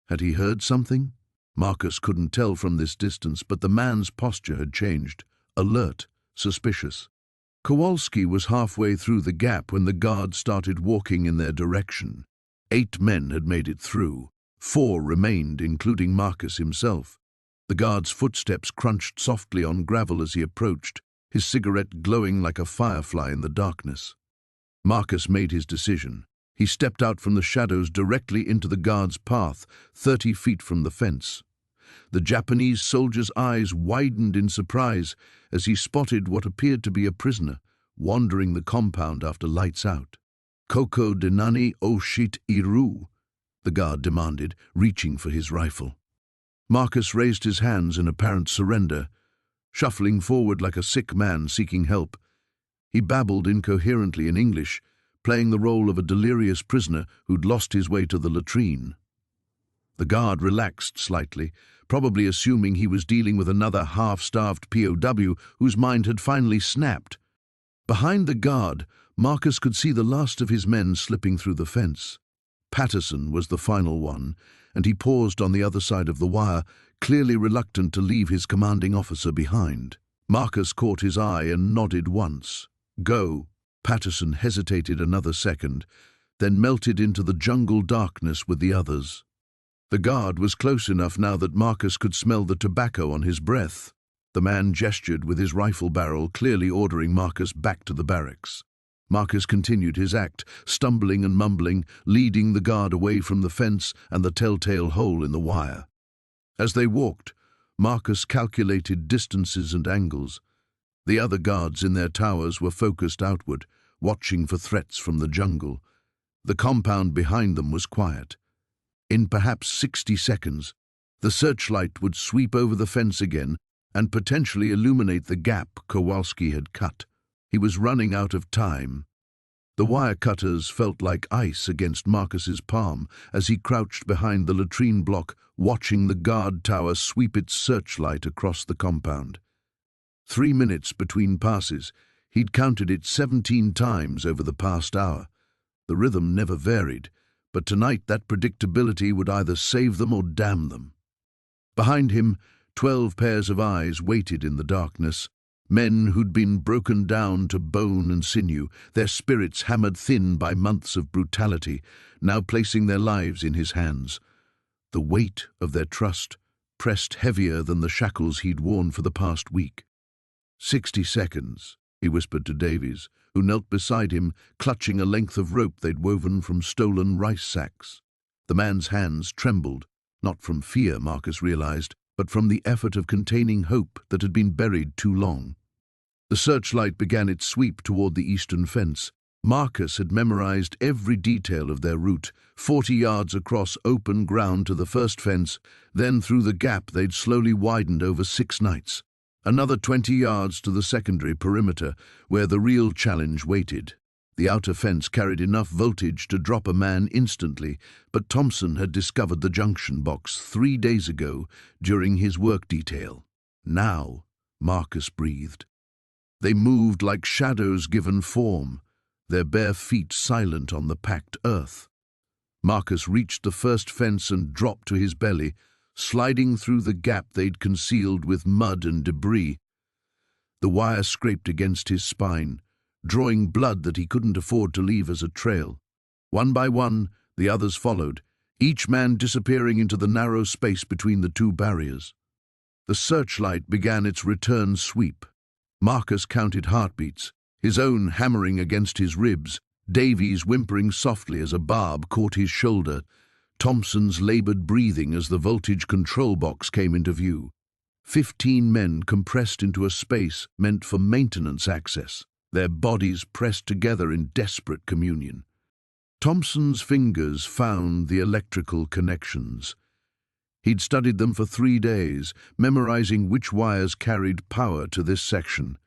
Had he heard something? Marcus couldn't tell from this distance, but the man's posture had changed. Alert, suspicious. Kowalski was halfway through the gap when the guard started walking in their direction. 8 men had made it through. 4 remained, including Marcus himself. The guard's footsteps crunched softly on gravel as he approached, his cigarette glowing like a firefly in the darkness. Marcus made his decision. He stepped out from the shadows directly into the guard's path, 30 feet from the fence. The Japanese soldier's eyes widened in surprise as he spotted what appeared to be a prisoner, wandering the compound after lights out. "Koko de nani o shite iru?" the guard demanded, reaching for his rifle. Marcus raised his hands in apparent surrender, shuffling forward like a sick man seeking help. He babbled incoherently in English, playing the role of a delirious prisoner who'd lost his way to the latrine. The guard relaxed slightly, probably assuming he was dealing with another half-starved POW whose mind had finally snapped. Behind the guard, Marcus could see the last of his men slipping through the fence. Patterson was the final one, and he paused on the other side of the wire, clearly reluctant to leave his commanding officer behind. Marcus caught his eye and nodded once. "Go." Patterson hesitated another second, then melted into the jungle darkness with the others. The guard was close enough now that Marcus could smell the tobacco on his breath. The man gestured with his rifle barrel, clearly ordering Marcus back to the barracks. Marcus continued his act, stumbling and mumbling, leading the guard away from the fence and the telltale hole in the wire. As they walked, Marcus calculated distances and angles. The other guards in their towers were focused outward, watching for threats from the jungle. The compound behind them was quiet. In perhaps 60 seconds, the searchlight would sweep over the fence again, and potentially illuminate the gap Kowalski had cut. He was running out of time. The wire cutters felt like ice against Marcus's palm as he crouched behind the latrine block, watching the guard tower sweep its searchlight across the compound. 3 minutes between passes. He'd counted it 17 times over the past hour. The rhythm never varied, but tonight that predictability would either save them or damn them. Behind him, 12 pairs of eyes waited in the darkness. Men who'd been broken down to bone and sinew, their spirits hammered thin by months of brutality, now placing their lives in his hands. The weight of their trust pressed heavier than the shackles he'd worn for the past week. 60 seconds, he whispered to Davies, who knelt beside him, clutching a length of rope they'd woven from stolen rice sacks. The man's hands trembled, not from fear, Marcus realized, but from the effort of containing hope that had been buried too long. The searchlight began its sweep toward the eastern fence. Marcus had memorized every detail of their route, 40 yards across open ground to the first fence, then through the gap they'd slowly widened over 6 nights. Another 20 yards to the secondary perimeter, where the real challenge waited. The outer fence carried enough voltage to drop a man instantly, but Thompson had discovered the junction box 3 days ago during his work detail. Now, Marcus breathed. They moved like shadows given form, their bare feet silent on the packed earth. Marcus reached the first fence and dropped to his belly, sliding through the gap they'd concealed with mud and debris. The wire scraped against his spine, drawing blood that he couldn't afford to leave as a trail. One by one, the others followed, each man disappearing into the narrow space between the 2 barriers. The searchlight began its return sweep. Marcus counted heartbeats, his own hammering against his ribs, Davies whimpering softly as a barb caught his shoulder, Thompson's labored breathing as the voltage control box came into view. 15 men compressed into a space meant for maintenance access, their bodies pressed together in desperate communion. Thompson's fingers found the electrical connections. He'd studied them for 3 days, memorizing which wires carried power to this section.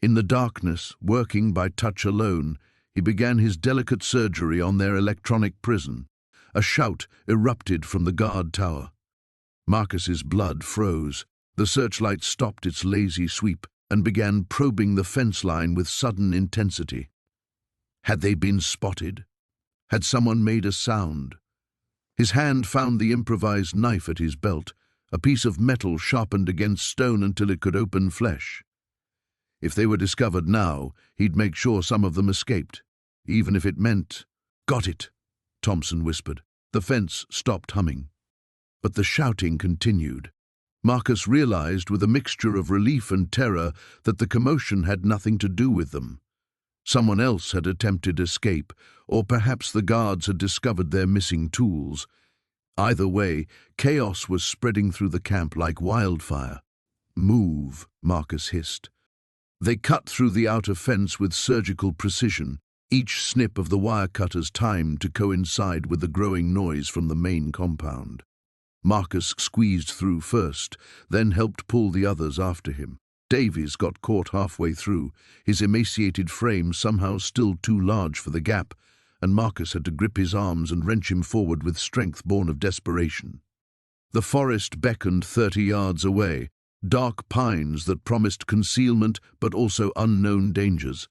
In the darkness, working by touch alone, he began his delicate surgery on their electronic prison. A shout erupted from the guard tower. Marcus's blood froze. The searchlight stopped its lazy sweep and began probing the fence line with sudden intensity. Had they been spotted? Had someone made a sound? His hand found the improvised knife at his belt, a piece of metal sharpened against stone until it could open flesh. If they were discovered now, he'd make sure some of them escaped, even if it meant— "Got it," Thompson whispered. The fence stopped humming. But the shouting continued. Marcus realized with a mixture of relief and terror that the commotion had nothing to do with them. Someone else had attempted escape, or perhaps the guards had discovered their missing tools. Either way, chaos was spreading through the camp like wildfire. "Move," Marcus hissed. They cut through the outer fence with surgical precision, each snip of the wire cutters timed to coincide with the growing noise from the main compound. Marcus squeezed through first, then helped pull the others after him. Davies got caught halfway through, his emaciated frame somehow still too large for the gap, and Marcus had to grip his arms and wrench him forward with strength born of desperation. The forest beckoned 30 yards away, dark pines that promised concealment but also unknown dangers.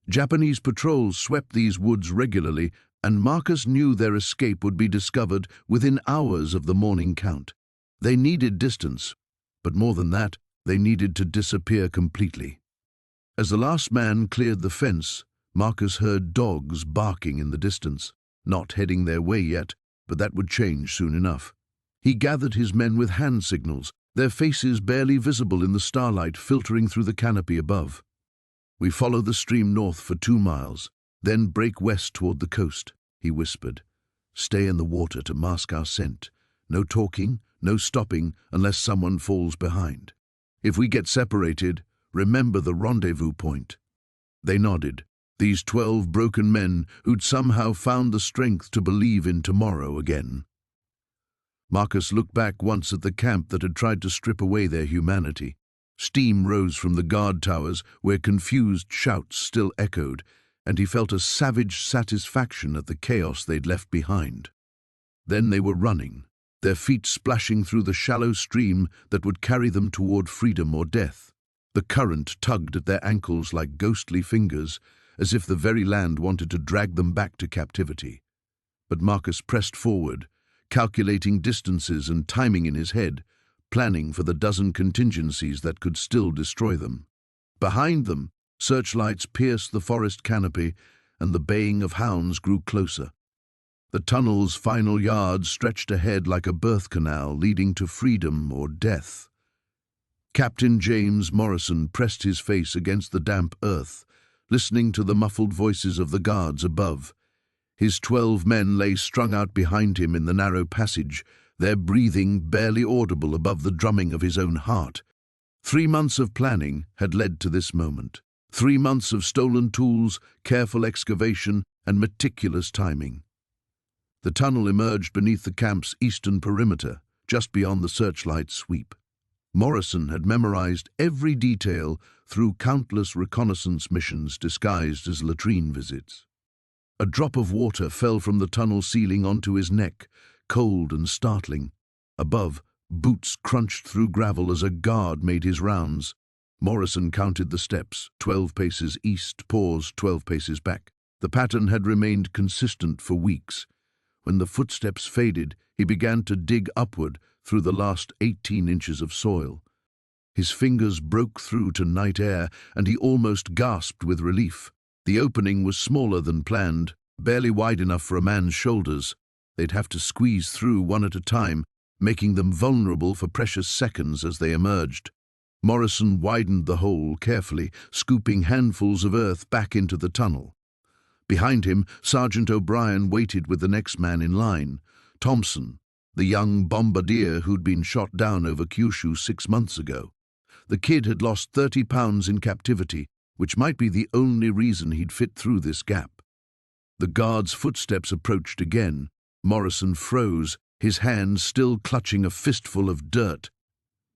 Japanese patrols swept these woods regularly, and Marcus knew their escape would be discovered within hours of the morning count. They needed distance, but more than that, they needed to disappear completely. As the last man cleared the fence, Marcus heard dogs barking in the distance, not heading their way yet, but that would change soon enough. He gathered his men with hand signals, their faces barely visible in the starlight filtering through the canopy above. "We follow the stream north for 2 miles, then break west toward the coast," he whispered. "Stay in the water to mask our scent. No talking, no stopping unless someone falls behind. If we get separated, remember the rendezvous point." They nodded, these 12 broken men who'd somehow found the strength to believe in tomorrow again. Marcus looked back once at the camp that had tried to strip away their humanity. Steam rose from the guard towers where confused shouts still echoed, and he felt a savage satisfaction at the chaos they'd left behind. Then they were running, their feet splashing through the shallow stream that would carry them toward freedom or death. The current tugged at their ankles like ghostly fingers, as if the very land wanted to drag them back to captivity. But Marcus pressed forward, calculating distances and timing in his head, planning for the dozen contingencies that could still destroy them. Behind them, searchlights pierced the forest canopy, and the baying of hounds grew closer. The tunnel's final yards stretched ahead like a birth canal leading to freedom or death. Captain James Morrison pressed his face against the damp earth, listening to the muffled voices of the guards above. His 12 men lay strung out behind him in the narrow passage, their breathing barely audible above the drumming of his own heart. 3 months of planning had led to this moment. 3 months of stolen tools, careful excavation, and meticulous timing. The tunnel emerged beneath the camp's eastern perimeter, just beyond the searchlight sweep. Morrison had memorized every detail through countless reconnaissance missions disguised as latrine visits. A drop of water fell from the tunnel ceiling onto his neck, cold and startling. Above, boots crunched through gravel as a guard made his rounds. Morrison counted the steps, 12 paces east, paused, 12 paces back. The pattern had remained consistent for weeks. When the footsteps faded, he began to dig upward through the last 18 inches of soil. His fingers broke through to night air, and he almost gasped with relief. The opening was smaller than planned, barely wide enough for a man's shoulders. They'd have to squeeze through one at a time, making them vulnerable for precious seconds as they emerged. Morrison widened the hole carefully, scooping handfuls of earth back into the tunnel. Behind him, Sergeant O'Brien waited with the next man in line, Thompson, the young bombardier who'd been shot down over Kyushu 6 months ago. The kid had lost 30 pounds in captivity, which might be the only reason he'd fit through this gap. The guard's footsteps approached again. Morrison froze, his hands still clutching a fistful of dirt.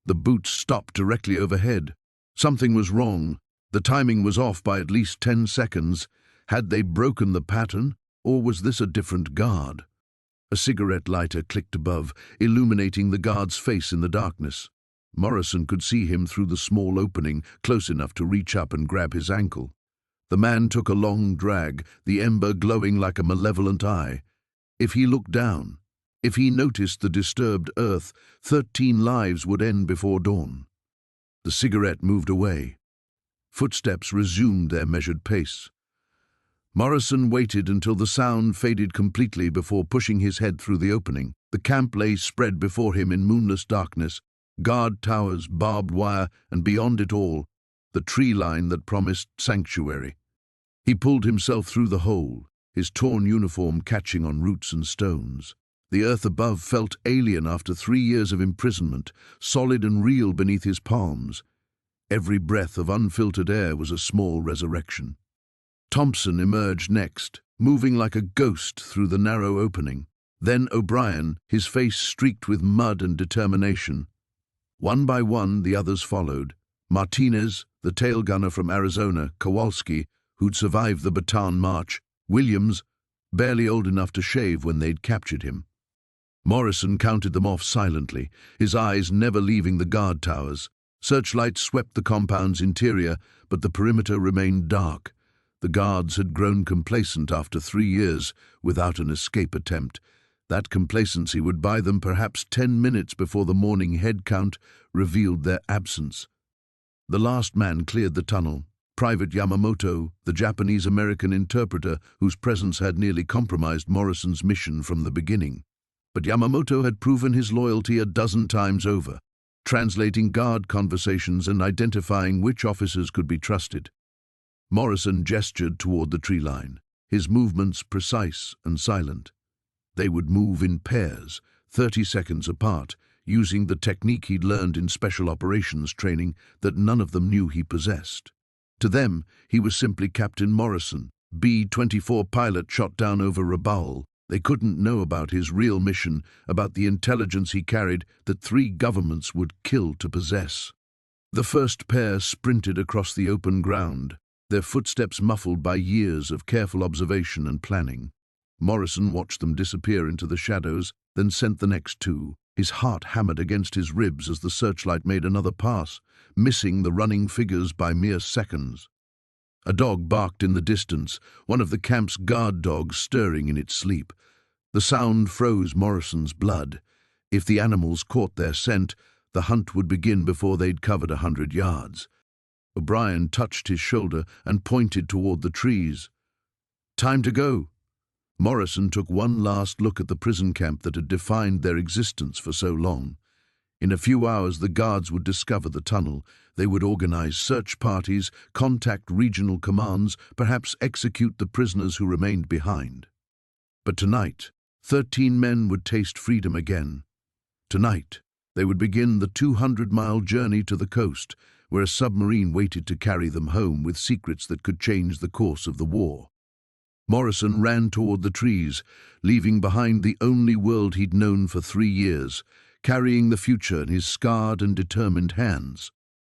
The boots stopped directly overhead. Something was wrong. The timing was off by at least 10 seconds. Had they broken the pattern, or was this a different guard? A cigarette lighter clicked above, illuminating the guard's face in the darkness. Morrison could see him through the small opening, close enough to reach up and grab his ankle. The man took a long drag, the ember glowing like a malevolent eye. If he looked down, if he noticed the disturbed earth, 13 lives would end before dawn. The cigarette moved away. Footsteps resumed their measured pace. Morrison waited until the sound faded completely before pushing his head through the opening. The camp lay spread before him in moonless darkness, guard towers, barbed wire, and beyond it all, the tree line that promised sanctuary. He pulled himself through the hole, his torn uniform catching on roots and stones. The earth above felt alien after 3 years of imprisonment, solid and real beneath his palms. Every breath of unfiltered air was a small resurrection. Thompson emerged next, moving like a ghost through the narrow opening. Then O'Brien, his face streaked with mud and determination. One by one, the others followed. Martinez, the tail gunner from Arizona, Kowalski, who'd survived the Bataan March, Williams, barely old enough to shave when they'd captured him. Morrison counted them off silently, his eyes never leaving the guard towers. Searchlights swept the compound's interior, but the perimeter remained dark. The guards had grown complacent after 3 years without an escape attempt. That complacency would buy them perhaps 10 minutes before the morning head count revealed their absence. The last man cleared the tunnel. Private Yamamoto, the Japanese-American interpreter whose presence had nearly compromised Morrison's mission from the beginning. But Yamamoto had proven his loyalty a dozen times over, translating guard conversations and identifying which officers could be trusted. Morrison gestured toward the tree line, his movements precise and silent. They would move in pairs, 30 seconds apart, using the technique he'd learned in special operations training that none of them knew he possessed. To them, he was simply Captain Morrison, B-24 pilot shot down over Rabaul, They couldn't know about his real mission, about the intelligence he carried that 3 governments would kill to possess. The first pair sprinted across the open ground, their footsteps muffled by years of careful observation and planning. Morrison watched them disappear into the shadows, then sent the next 2. His heart hammered against his ribs as the searchlight made another pass, missing the running figures by mere seconds. A dog barked in the distance, one of the camp's guard dogs stirring in its sleep. The sound froze Morrison's blood. If the animals caught their scent, the hunt would begin before they'd covered 100 yards. O'Brien touched his shoulder and pointed toward the trees. Time to go. Morrison took one last look at the prison camp that had defined their existence for so long. In a few hours, the guards would discover the tunnel. They would organize search parties, contact regional commands, perhaps execute the prisoners who remained behind. But tonight, 13 men would taste freedom again. Tonight, they would begin the 200-mile journey to the coast, where a submarine waited to carry them home with secrets that could change the course of the war. Morrison ran toward the trees, leaving behind the only world he'd known for 3 years, carrying the future in his scarred and determined hands.